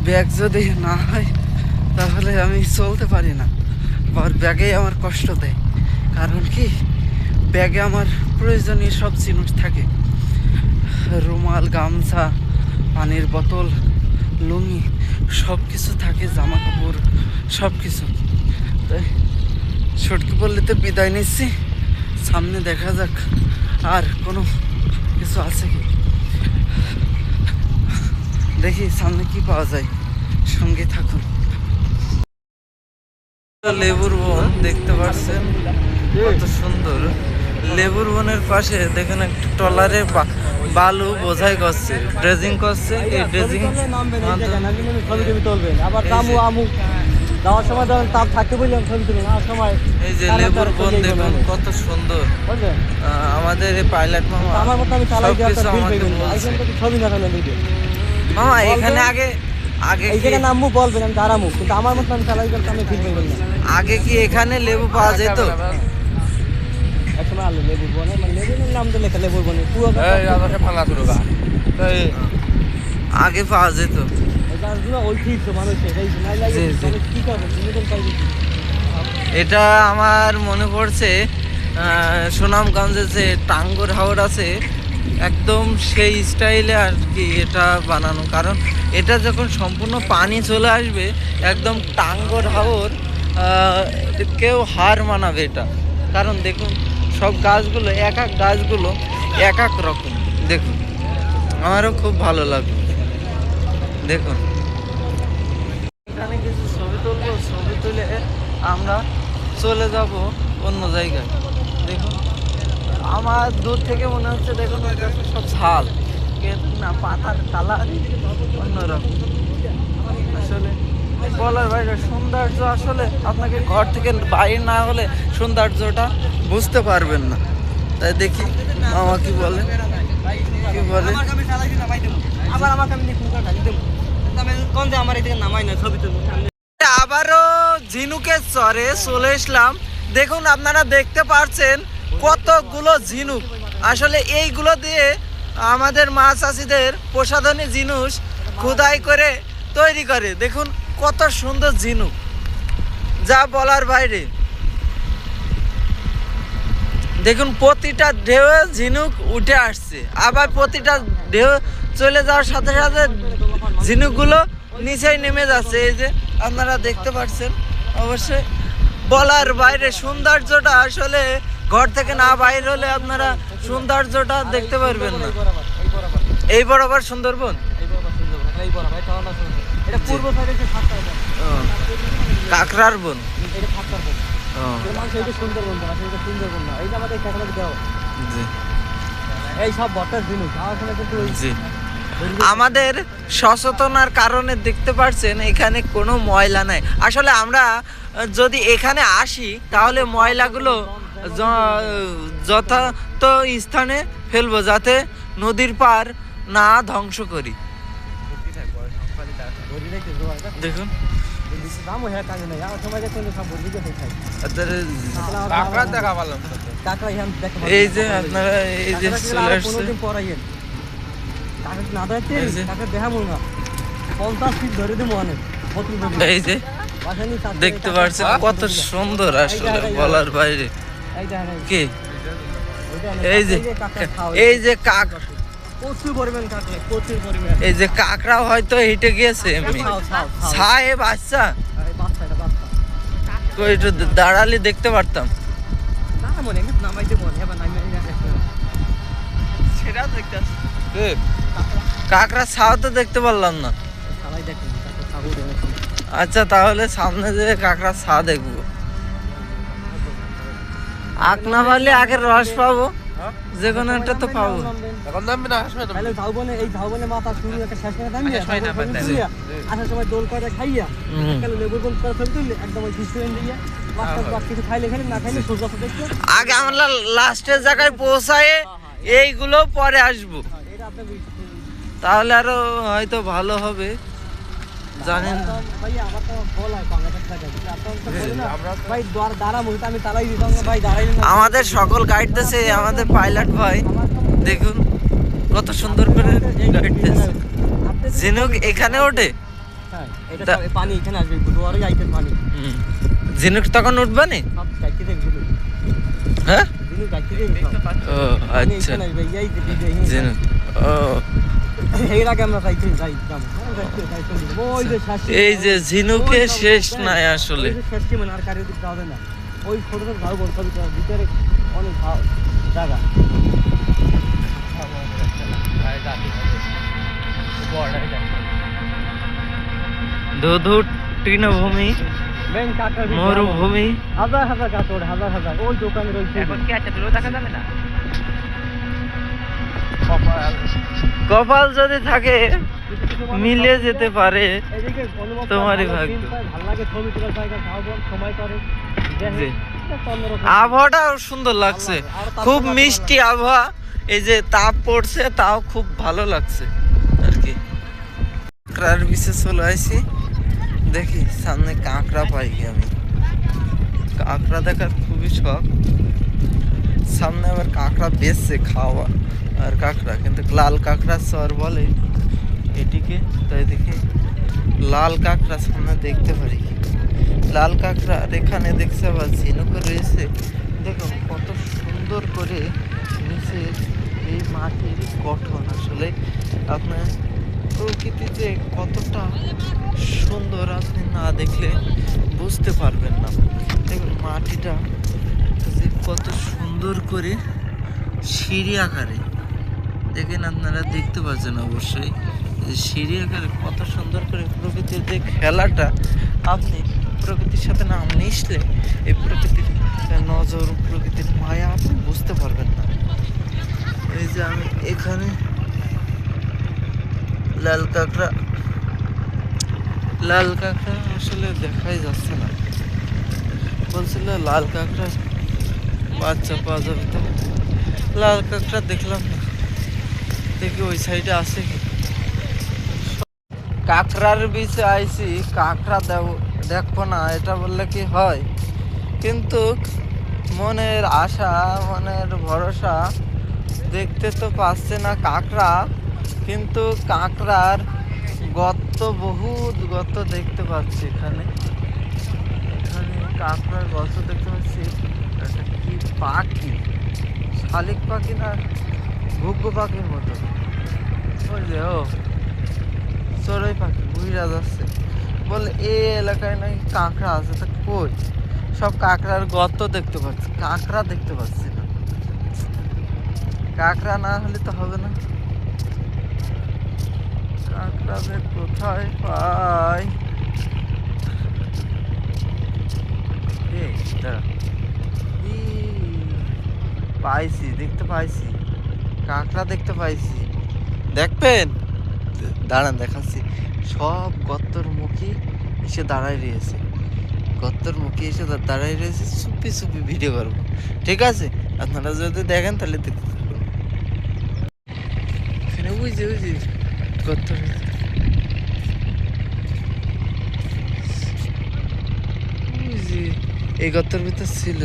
ব্যাগ যদি না হয় তাহলে আমি চলতে পারি না। আবার ব্যাগে আমার কষ্ট দেয়, কারণ কি ব্যাগে আমার প্রয়োজনীয় সব জিনিস থাকে, রুমাল, গামছা, পানির বোতল, লুঙ্গি সব কিছু থাকে, জামা কাপড় সব কিছু। তাই ছটকি পল্লীতে বিদায় নিচ্ছি, সামনে দেখা যাক আর কোনো কিছু আছে কি, দেখি সামনে কি পাওয়া যায়, সঙ্গে থাকুন। লেবুর বন দেখতে পাচ্ছেন কত সুন্দর। লেবুর বনের পাশে দেখেন একটা ট্রলারে বালু বোঝাই করছে, ড্রেজিং করছে। এই ড্রেজিং আবার আমু আমু যাওয়ার সময় ধরেন তাপ থাকতে বললাম ছবি তুলবেন, আর সময় এই যে লেবুর বন দেখুন কত সুন্দর। বুঝলেন, আমাদের এই পাইলট মামা আমার মতো আমি চালাই দিয়ে সবকিছু একটা আমাকে ফিল বলছে। পাইবেন, ছবি না ফেলেন ভিডিও। মামা এখানে আগে এই কি জায়গায় নামবো বলবেন, আমি দাঁড়াবো, কিন্তু আমার মতো আমি চালাই করতে আমি ফিল পাইবেন না। আগে কি এখানে লেবু পাওয়া যেত? একসময় আলো লেবুর বনে, মানে লেবুর নাম তো লেখা লেবুর বনে, পুরো আগে পাওয়া যেত। ওই ঠিক তো মানুষের এই নাই লাগে, জি, জি। মানুষ কি করবে বিনোদন পাইবে। এটা আমার মনে পড়ছে সুনামগঞ্জে যে টাঙ্গর হাওর আছে, একদম সেই স্টাইলে আর কি এটা বানানো। কারণ এটা যখন সম্পূর্ণ পানি চলে আসবে, একদম টাঙ্গর হাওর কেউ হার মানাবে এটা। কারণ দেখুন সব গাছগুলো, এক এক গাছগুলো এক এক রকম। দেখুন আমারও খুব ভালো লাগলো। দেখুন এখানে কিছু ছবি তুলবো, ছবি তুলে আমরা চলে যাব অন্য জায়গায়। দেখুন আমার দূর থেকে মনে হচ্ছে, দেখুন ওই গাছে সব ঝাল, কিন্তু না পাতার কালার অন্যরকম। আসলে বলার বাইরে সৌন্দর্য, আসলে আপনাকে ঘর থেকে বাইরে না হলে সৌন্দর্যটা বুঝতে পারবেন না। তাই দেখি মামা কি বলে, কি বলে। আবার আমাকে আমি নিকুঙ্কা ঢালি দেবো, আমি কোন যে আমার এদিকে নামাই না ছবি তুলবো। আবারও ঝিনুকের চরে চলে এসলাম। দেখুন আপনারা দেখতে পাচ্ছেন কতগুলো ঝিনুক। আসলে এইগুলো দিয়ে আমাদের মাছ চাষিদের প্রসাধনী জিনিস খোদাই করে তৈরি করে। দেখুন কত সুন্দর ঝিনুক, যা বলার বাইরে। দেখুন প্রতিটা ঢেউ ঝিনুক উঠে আসছে, আবার প্রতিটা ঢেউ চলে যাওয়ার সাথে সাথে ঝিনুকগুলো নিচেই নেমে যাচ্ছে। এই যে আপনারা দেখতে পাচ্ছেন, অবশ্যই বলার বাইরে সৌন্দর্যটা। আসলে ঘর থেকে না বাইর হলে আপনারা সৌন্দর্যটা দেখতে পারবেন না। এই বরাবর সুন্দরবন, এটা পূর্ব সাইডে যে সাতটা, কাকরার বন। এটা সাতটার বন, মানুষ এইটা সুন্দরবন না, এটা সুন্দরবন না, এই যে আমাদের ক্যাটালগ দেওয়া। জি এই সব ভর্তার জিনিস আমার সময় কিন্তু ওই জি। আমাদের সচেতনার কারণে দেখতে পাচ্ছেন এখানে কোনো ময়লা নাই। আসলে আমরা যদি এখানে আসি তাহলে ময়লাগুলো যথাযথ স্থানে ফেলবো, যাতে নদীর পার না ধ্বংস করি। দেখুন দাম হয়ে কাজে নাই, আমার সময় দেখুন সব বলবি যে খাই কাঁকড়া দেখা পারলাম, কাঁকড়া এখান দেখতে এই যে আপনারা এই যে চলে আসছে। কোনোদিন পরাইয়েন কাঁকড়া না দেখতে, এই যে। কাঁকড়া দেখা মনে না 50 ফিট ধরে দেবো অনেক। এই যে দেখতে পাচ্ছেন কত সুন্দর, আসলে বলার বাইরে। কি এই যে এই যে প্রচুর পরিমাণ কাঁকড়া, প্রচুর পরিমাণ। এই যে কাঁকড়া হয়তো হেঁটে গিয়েছে এমনি ছায়ে বাচ্চা। কই একটু দাঁড়ালে দেখতে পারতাম। কাঁকড়া ছাও তো দেখতে পারলাম না। আচ্ছা তাহলে সামনে যে কাঁকড়া ছা দেখবো। আখ না পারলে আখের রস পাবো, যে কোনো একটা তো পাবো। এখন নামবে না, তাহলে ঝাউবনে, এই ঝাউবনে মাথা শুরু একটা শেষ করে নামিয়ে আসার সময় দোল করে খাইয়া লেবুর বন করে ফেলতে একদম ওই রেস্টুরেন্ট দিয়ে কিছু খাইলে খাইলে, না খাইলে সূর্যাস্ত দেখতে। আগে আমরা লাস্টের জায়গায় পৌঁছায় এইগুলো পরে আসবো, এটা আপনার তাহলে আরো হয়তো ভালো হবে। জানেন ভাইয়া আমার তো বল হয় বাংলাদেশ থেকে, ভাই দাঁড়া মুহূর্তে আমি তালাই দিতাম না ভাই, দাঁড়াই না। আমাদের সকল গাইড দিয়েছে আমাদের পাইলট ভাই। দেখুন কত সুন্দর করে গাইড দিয়েছে। ঝিনুক এখানে ওঠে, হ্যাঁ এটা পানি এখানে আসবে, দুয়ারে যাইতে পানি। ঝিনুক তখন উঠবে নি? সব গাইতে দেখবি হ্যাঁ, ঝিনুক গাইতে দেখবি সব ও আচ্ছা, এখানে আসবে এই যে ঝিনুক। ও এর আগে আমরা যাইতে যাইতাম ওই যে শাসি এই যে ঝিনুকে শেষ নাই আসলে। শেষ কি মানে আর কারো দিক যাবে না ওই ছোট ছোট ঝাউ বল সবই ভিতরে অনেক জায়গা ধুধু তৃণভূমি, মেন কাকার মরুভূমি। হাজার হাজার কাপড় হাজার হাজার ওই দোকানে রয়েছে এখন কি একটা দূরে দেখা যাবে না কপাল যদি থাকে মিলে যেতে পারে এদিকে অনুভব তোমারই ভাগ্য। ভালো লাগে ছবি তোলার জায়গা খাওয়া সময় করে জি। আবহাওয়াটাও সুন্দর লাগছে, খুব মিষ্টি আবহাওয়া। এই যে তাপ পড়ছে তাও খুব ভালো লাগছে আর কি। কাঁকড়ার বিচে চলে আসি, দেখি সামনে কাঁকড়া পাই কি আমি। কাঁকড়া দেখার খুবই শখ। সামনে আবার কাঁকড়া বেচছে খাওয়া আর কাঁকড়া, কিন্তু লাল কাঁকড়া চর বলে এটিকে, তাই দেখি লাল কাঁকড়া সামনে দেখতে পারি। লাল কাঁকড়া আর এখানে দেখছে আবার ঝিনুক রয়েছে। দেখুন কত সুন্দর করে নিচে এই মাটির গঠন। আসলে আপনার প্রকৃতি যে কতটা সুন্দর আপনি না দেখলে বুঝতে পারবেন না। দেখুন মাটিটা যে কত সুন্দর করে সিঁড়ি আকারে, দেখেন আপনারা দেখতে পাচ্ছেন অবশ্যই সিঁড়ি আকারে কত সুন্দর করে প্রকৃতির যে খেলাটা, আপনি প্রকৃতির সাথে না মিশলে এই প্রকৃতির নজর, প্রকৃতির মায়া আপনি বুঝতে পারবেন না। এই যে আমি এখানে লাল কাঁকড়া আসলে দেখাই যাচ্ছে না। বলছিল লাল কাঁকড়া বাচ্চা পাওয়া যাবে, তো লাল কাঁকড়া দেখলাম না। দেখি ওই সাইডে আছে কি। কাঁকড়ার বিচে আইছি, কাঁকড়া দেখবো না এটা বললে কি হয়, কিন্তু মনের আশা মনের ভরসা দেখতে তো পাচ্ছে না কাঁকড়া, কিন্তু কাঁকড়ার গর্ত, বহুত গর্ত দেখতে পাচ্ছি এখানে। এখানে কাঁকড়ার গর্ত দেখতে পাচ্ছি। এটা কি পাখি, শালিক পাখি না ঘুঘু পাখির মতো, বুঝলে? ও চড়ুই পাখি বুঝা যাচ্ছে। বলে এই এলাকায় নাকি কাঁকড়া আছে, তা কই? সব কাঁকড়ার গর্ত দেখতে পাচ্ছি, কাঁকড়া দেখতে পাচ্ছি না। কাঁকড়া না হলে তো হবে না। কাঁকড়া যে কোথায় পাই? পাইছি, দেখতে পাইছি, কাঁকড়া দেখতে পাইছি। দেখবেন, দাঁড়ান দেখাচ্ছি। সব গর্তর মুখে এসে দাঁড়ায় রয়েছে, গর্তর মুখে এসে দাঁড়ায় রয়েছে। চুপি চুপি ভিডিও করবো, ঠিক আছে? আপনারা যদি দেখেন তাহলে দেখতে থাকুন। এখানে বুঝছি গর্ত, এই গর্তের ভিতর ছিল,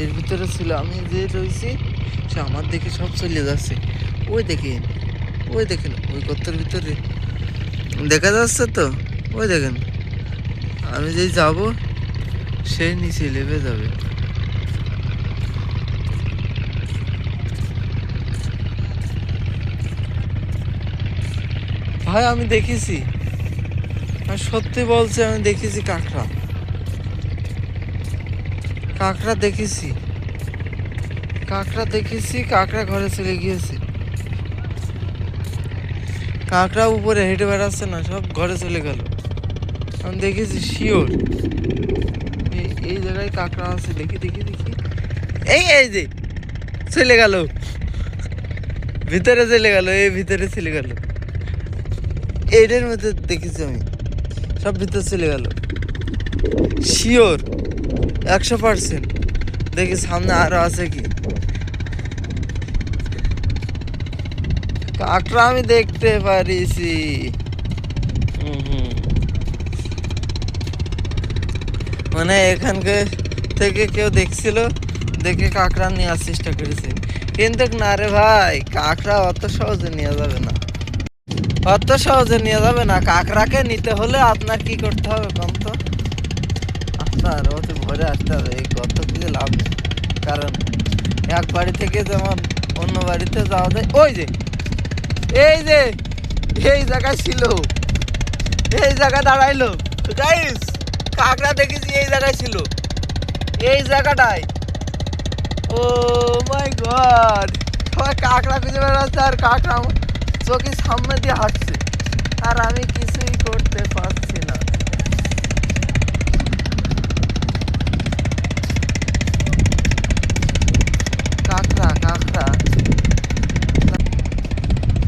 এর ভিতরে ছিল। আমি যে রয়েছি সে আমার দেখে সব চলে যাচ্ছে। ওই দেখেন ওই গর্তের ভিতরে দেখা যাচ্ছে তো, ওই দেখেন। আমি যেই যাব সেই নিচে লেবে যাবে। ভাই আমি দেখেছি, আমি সত্যি বলছি, আমি দেখেছি কাঁকড়া দেখেছি, কাঁকড়া ঘরে চলে গিয়েছে। কাঁকড়া উপরে হেঁটে বেড়াচ্ছে না, সব ঘরে চলে গেল। আমি দেখেছি শিওর এই জায়গায় কাঁকড়া আছে। দেখি এই যে চলে গেল, ভিতরে চলে গেল, এই ভিতরে চলে গেল। এইটার মধ্যে দেখেছি আমি, সব ভিতরে চলে গেল শিওর 100%। দেখি সামনে আরো আছে কি কাঁকড়া, আমি দেখতে পারিছি। মানে এখানকার থেকে কেউ দেখছিল, দেখে কাঁকড়া নেওয়ার চেষ্টা করেছে, কিন্তু না রে ভাই, কাঁকড়া অত সহজে নেওয়া যাবে না, কাঁকড়াকে নিতে হলে আপনার কি করতে হবে কম তো? আপনার ওতে ভরে আসতে হবে, এই গর্ত থেকে লাভ নেই। কারণ এক বাড়ি থেকে যেমন অন্য বাড়িতে যাওয়া যায়, ওই যে এই জায়গায় ছিল, এই জায়গায় দাঁড়াইলো গাইস, কাঁকড়া দেখেছি এই জায়গায় ছিল, এই জায়গাটায়। ও মাই গড, সবাই কাঁকড়া খুঁজে বেড়াচ্ছে আর কাঁকড়া আমার চোখের সামনে দিয়ে হাঁটছে আর আমি কিছুই করতে পারছি না। কাঁকড়া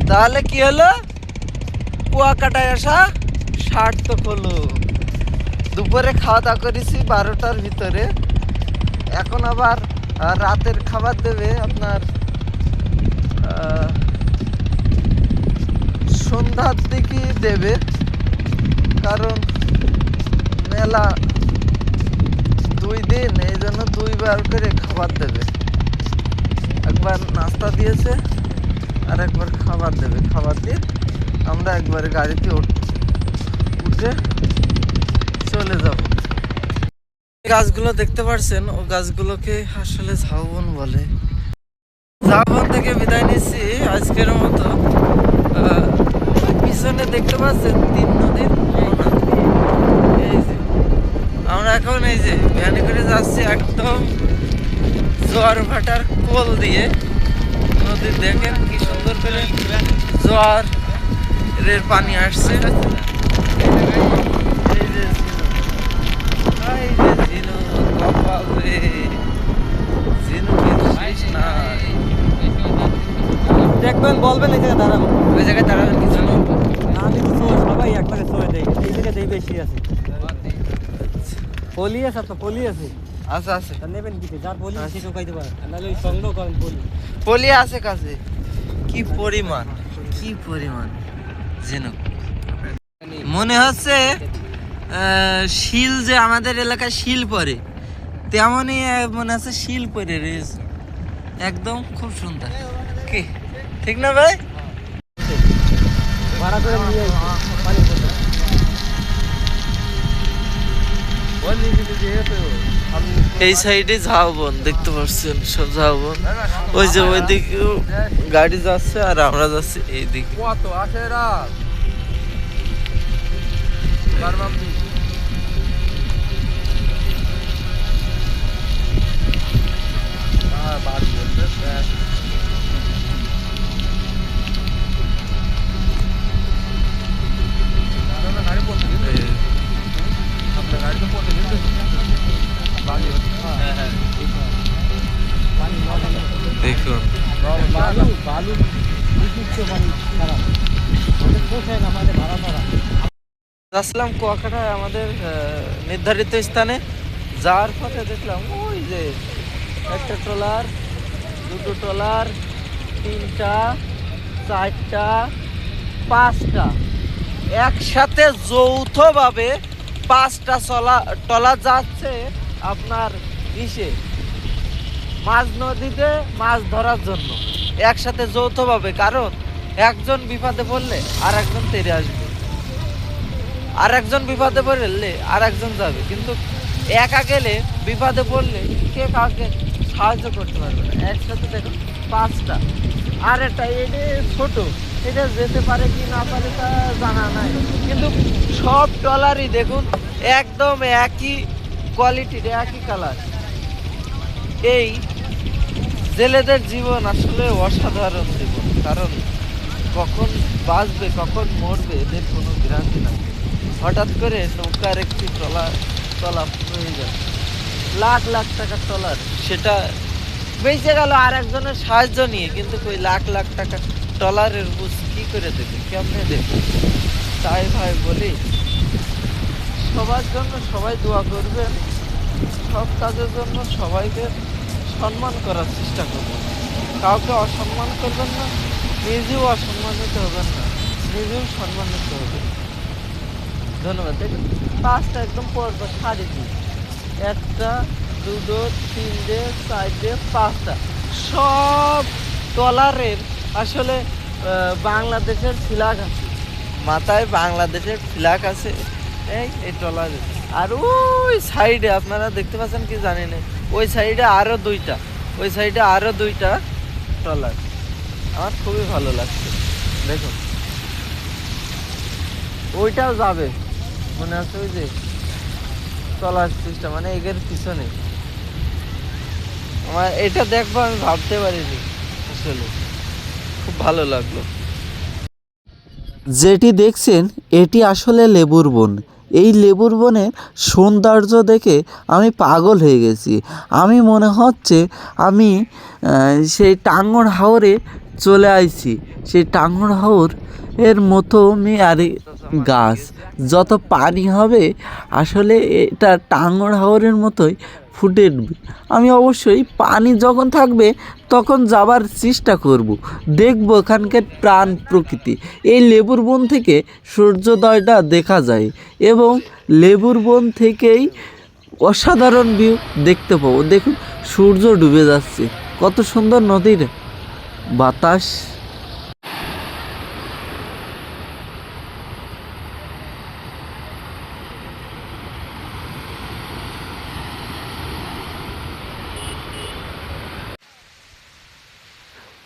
তাহলে কি হলো, কুয়াকাটায় আসা সার্থক হলো। দুপুরে খাওয়া দাওয়া করেছি 12টার ভিতরে, এখন আবার রাতের খাবার দেবে আপনার সন্ধ্যার দিকে দেবে, কারণ মেলা 2 দিন, এই জন্য 2 বার করে খাবার দেবে। একবার নাস্তা দিয়েছে আর একবার খাবার দেবে। খাবার দিয়ে আমরা একবারে গাড়িতে উঠে চলে যাব। গাছগুলো দেখতে পাচ্ছেন, ও গাছগুলোকে আসলে ঝাউবন বলে। ঝাউবন থেকে বিদায় নিচ্ছি আজকের মতো। পিছনে দেখতে পাচ্ছেন 3 নদীর মোহনা। এই যে আমরা এখন এই যে ভ্যানে করে যাচ্ছি একদম জোয়ার ভাটার কোল দিয়ে নদী। দেখেন কি সুন্দর করে জোয়ারের পানি আসছে। দেখবেন বলবেন এই জায়গায় দাঁড়াবো, ওই জায়গায় দাঁড়াবেন কিছু না, নাহলে তো সবাই একবারে চলে দেয়, এই জায়গাতেই বেশি আছে। পলি আছে আপনার, পলি আছে, আচ্ছা আছে, তা নেবেন কিছু, যার পলি সে ঢোকাইতে পারে, নাহলে ওই সংগ্রহ করেন পলি। পলি আছে কাছে। কি পরিমাণ যেন মনে হচ্ছে শিল, যে আমাদের এলাকায় শিল পরে তেমনই মনে হচ্ছে শিল পরে রয়েছে একদম। খুব সুন্দর, কি ঠিক না ভাই? ভাড়া করে নিয়ে পানি এই সাইডে ঝাউবন দেখতে পাচ্ছেন, সব ঝাউবন। ওই যে ওইদিকে গাড়ি যাচ্ছে আর আমরা যাচ্ছি এইদিকে। দেখুন বালু খারাপ পোষায় না, আমাদের ভাড়া ছাড়া। আসলাম কুয়াকাটায় আমাদের নির্ধারিত স্থানে। যাওয়ার পথে দেখলাম ওই যে একটা ট্রলার, 2টো ট্রলার, 3টা, 4টা, 5টা একসাথে যৌথভাবে 5টা ট্রলার যাচ্ছে আপনার ইসে মাছ নদীতে মাছ ধরার জন্য, একসাথে যৌথভাবে। কারণ একজন বিপদে পড়লে আর একজন তেড়ে আসবে, আর একজন বিপদে পড়লে আর একজন যাবে, কিন্তু একা গেলে বিপদে পড়লে কে কাউকে সাহায্য করতে পারবে না। একসাথে দেখুন 5টা। আর এটা ছোট, এটা যেতে পারে কি না পারে তা জানা নাই, কিন্তু সব ট্রলারই দেখুন একদম একই কোয়ালিটির, একই কালার। এই জেলেদের জীবন আসলে অসাধারণ জীবন, কারণ কখন বাঁচবে কখন মরবে এদের কোনো গ্যারান্টি নাই। হঠাৎ করে নৌকার একটি ট্রলার হয়ে গেল, লাখ লাখ টাকার ট্রলার, সেটা বেঁচে গেল আর একজনের সাহায্য নিয়ে, কিন্তু ওই লাখ লাখ টাকা ট্রলারের বুঝ কি করে দেবে, কেমনে দেবে? তাই ভাই বলি, সবার জন্য সবাই দোয়া করবেন, সব কাজের জন্য সবাইকে সম্মান করার চেষ্টা করবেন, কাউকে অসম্মান করবেন না, নিজেও অসম্মানিত হবেন না, নিজেও সম্মানিত হবেন। ধন্যবাদ। দেখুন 5টা একদম পরপর সারি দিই, 1টা, 2টো, 3টে, 4টে, 5টা সব ট্রলারের আসলে বাংলাদেশের ফ্ল্যাগ আছে, মাথায় বাংলাদেশের ফ্ল্যাগ আছে এই ট্রলারের। আর ওই সাইডে আপনারা দেখতে পাচ্ছেন কি জানি না, ওই সাইডে আরো দুইটা ট্রলার। আমার খুবই ভালো লাগছে। দেখুন ওইটাও যাবে মনে হচ্ছে, ওই যে ট্রলার সিস্টেম, মানে এগের পিছনে। আমার এটা দেখবো আমি ভাবতে পারিনি, আসলে খুব ভালো লাগলো। যেটি দেখছেন এটি আসলে লেবুর বন। এই লেবুর বনের সৌন্দর্য দেখে আমি পাগল হয়ে গেছি। আমি মনে হচ্ছে আমি সেই টাঙ্গর হাওরে চলে আইছি। সেই টাঙ্গর হাওর এর মতো আর গাছ, যত পানি হবে আসলে এটা টাঙ্গর হাওরের মতোই ফুটে উঠবে। আমি অবশ্যই পানি যখন থাকবে তখন যাবার চেষ্টা করব, দেখব এখানকার প্রাণ প্রকৃতি। এই লেবুর বন থেকে সূর্যোদয়টা দেখা যায় এবং লেবুর বন থেকেই অসাধারণ ভিউ দেখতে পাবো। দেখুন সূর্য ডুবে যাচ্ছে, কত সুন্দর নদীর বাতাস।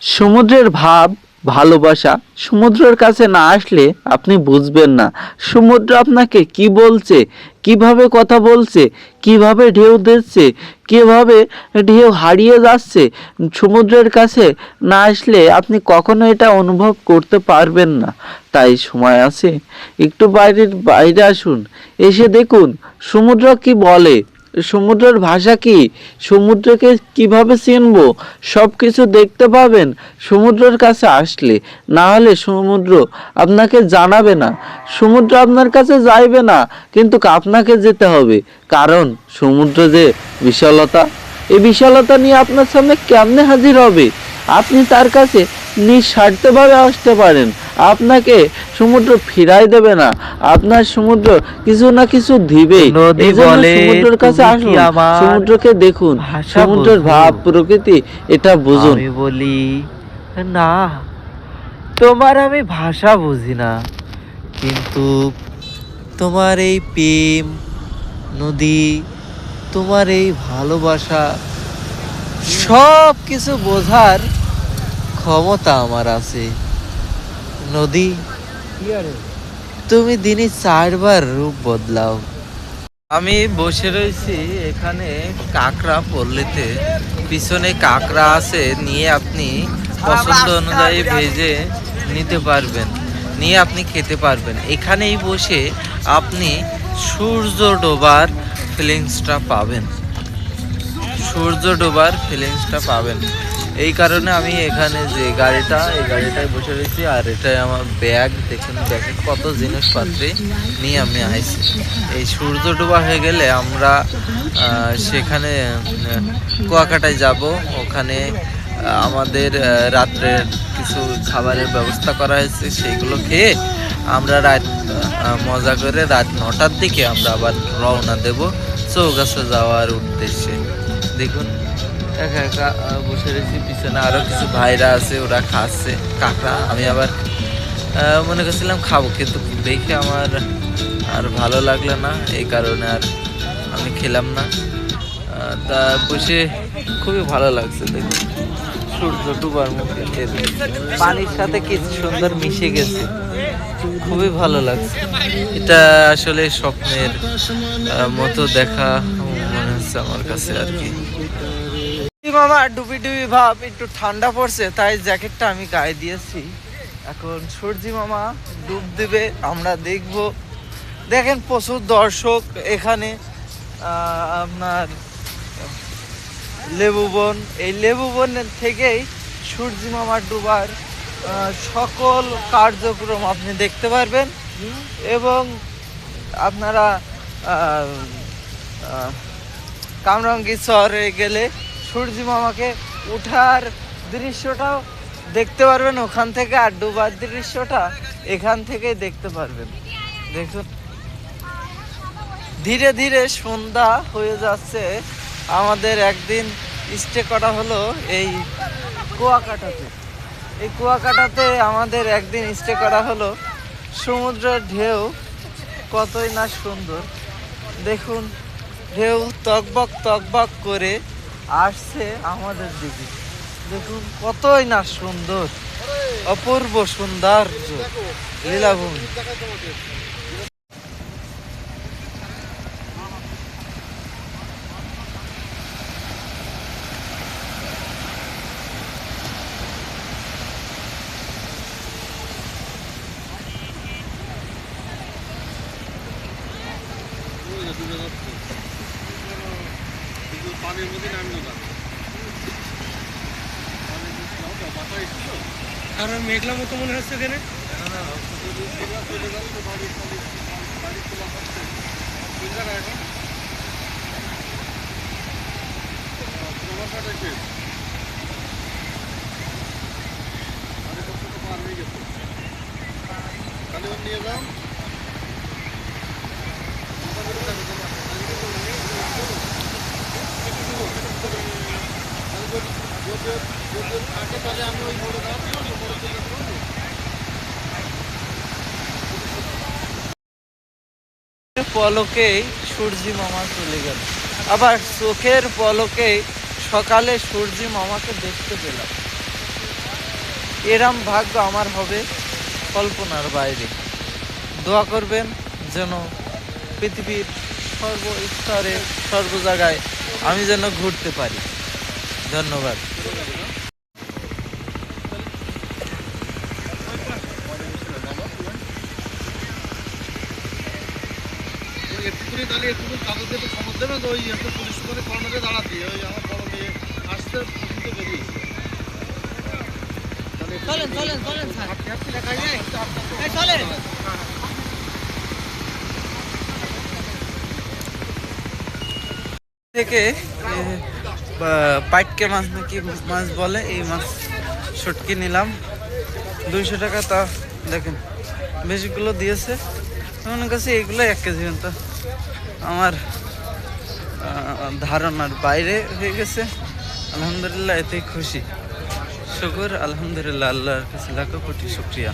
সমুদ্রের ভাব, ভালোবাসা সমুদ্রের কাছে না আসলে আপনি বুঝবেন না সমুদ্র আপনাকে কি বলছে, কিভাবে কথা বলছে, কিভাবে ঢেউ দিচ্ছে, কিভাবে ঢেউ হারিয়ে যাচ্ছে। সমুদ্রের কাছে না আসলে আপনি কখনো এটা অনুভব করতে পারবেন না। তাই সময় আছে একটু বাইরে আসুন, এসে দেখুন সমুদ্র কি বলে, সমুদ্রের ভাষা কি, সমুদ্রকে কিভাবে চিনব, সব কিছু দেখতে পাবেন সমুদ্রের কাছে আসলে। না হলে সমুদ্র আপনাকে জানাবে না, সমুদ্র আপনার কাছে যাইবে না, কিন্তু আপনাকে যেতে হবে। কারণ সমুদ্র যে বিশালতা, এই বিশালতা নিয়ে আপনার সামনে কেমনে হাজির হবে। আপনি তার কাছে নিঃস্বার্থভাবে আসতে পারেন, আপনাকে সমুদ্র ফিরাই দেবে না, আপনার সমুদ্র কিছু না কিছু দিবে। সমুদ্রের কাছে আসুন, সমুদ্রকে দেখুন, সমুদ্রের ভাব প্রকৃতি এটা বুঝুন। আমি বলি না, তোমার আমি ভাষা বুঝি না, কিন্তু তোমার এই প্রেম নদী, তোমার এই ভালোবাসা সব কিছু বোঝার ক্ষমতা আমার আছে। নদী, তুমি দিনে 4 বার রূপ বদলাও। আমি বসে রয়েছি এখানে কাঁকড়া পল্লীতে, পিছনে কাঁকড়া আছে, নিয়ে আপনি পছন্দ অনুযায়ী ভেজে নিতে পারবেন, নিয়ে আপনি খেতে পারবেন। এখানেই বসে আপনি সূর্য ডোবার ফিলিংসটা পাবেন, সূর্য ডোবার ফিলিংসটা পাবেন। এই কারণে আমি এখানে যে গাড়িটা, এই গাড়িটায় বসে রয়েছি। আর এটাই আমার ব্যাগ, দেখুন ব্যাগে কত জিনিসপত্র নিয়ে আমি আইছি। এই সূর্য ডোবা হয়ে গেলে আমরা সেখানে কুয়াকাটায় যাব। ওখানে আমাদের রাত্রের কিছু খাবারের ব্যবস্থা করা হয়েছে, সেইগুলো খেয়ে আমরা রাত মজা করে রাত 9টার দিকে আমরা আবার রওনা দেব চৌগাছা যাওয়ার উদ্দেশ্যে। দেখুন একা একা বসে রয়েছি, পিছনে আরো কিছু ভাইরা আছে, ওরা খাচ্ছে কাঁকড়া। আমি আবার মনে করছিলাম খাবো, কিন্তু দেখে আমার আর ভালো লাগলো না, এই কারণে আর আমি খেলাম না। তা বসে খুবই ভালো লাগছে। দেখুন সূর্য ডুবার মুখে পানির সাথে কি সুন্দর মিশে গেছে, খুবই ভালো লাগছে। এটা আসলে স্বপ্নের মতো দেখা মনে হচ্ছে আমার কাছে আর কি। মামা ডুবি ডুবি ভাব, একটু ঠান্ডা পড়ছে তাই জ্যাকেটটা আমি গায়ে দিয়েছি। এখন সূর্যি মামা ডুব দিবে, আমরা দেখব। দেখেন প্রচুর দর্শক এখানে। আপনার লেবু বন, এই লেবু বনের থেকেই সূর্যি মামা ডুবার সকল কার্যক্রম আপনি দেখতে পারবেন। এবং আপনারা কামরাঙ্গি শহরে গেলে সূর্যি মামাকে উঠার দৃশ্যটাও দেখতে পারবেন ওখান থেকে, আর ডুবার দৃশ্যটা এখান থেকেই দেখতে পারবেন। দেখুন ধীরে ধীরে সন্ধ্যা হয়ে যাচ্ছে। আমাদের একদিন স্টে করা হলো এই কুয়াকাটাতে। এই কুয়াকাটাতে আমাদের একদিন স্টে করা হলো। সমুদ্রের ঢেউ কতই না সুন্দর, দেখুন ঢেউ তকবক তকবক করে আসছে আমাদের দিকে। দেখুন কতই না সুন্দর, অপূর্ব সৌন্দর্য লীলাভূমি। কারণ মেঘলা মতো মনে হচ্ছে এখানে। পলকেই সূর্যি মামা চলে গেল, আবার চোখের পলকেই সকালে সূর্যি মামাকে দেখতে পেলাম। এরম ভাগ্য আমার হবে কল্পনার বাইরে। দোয়া করবেন যেন পৃথিবীর সর্বস্তরে সর্ব জায়গায় আমি যেন ঘুরতে পারি। ধন্যবাদ। থেকে পাইটকে মাছ নাকি মাছ বলে, এই মাছ শুটকি নিলাম 200 টাকা। তা দেখেন বেশিগুলো দিয়েছে, আমার কাছে এইগুলো 1 কেজি তো আমার ধারণার বাইরে হয়ে গেছে। আলহামদুলিল্লাহ এতেই খুশি, শুকর আলহামদুলিল্লাহ, আল্লাহর কাছে লাখো কোটি শুকরিয়া।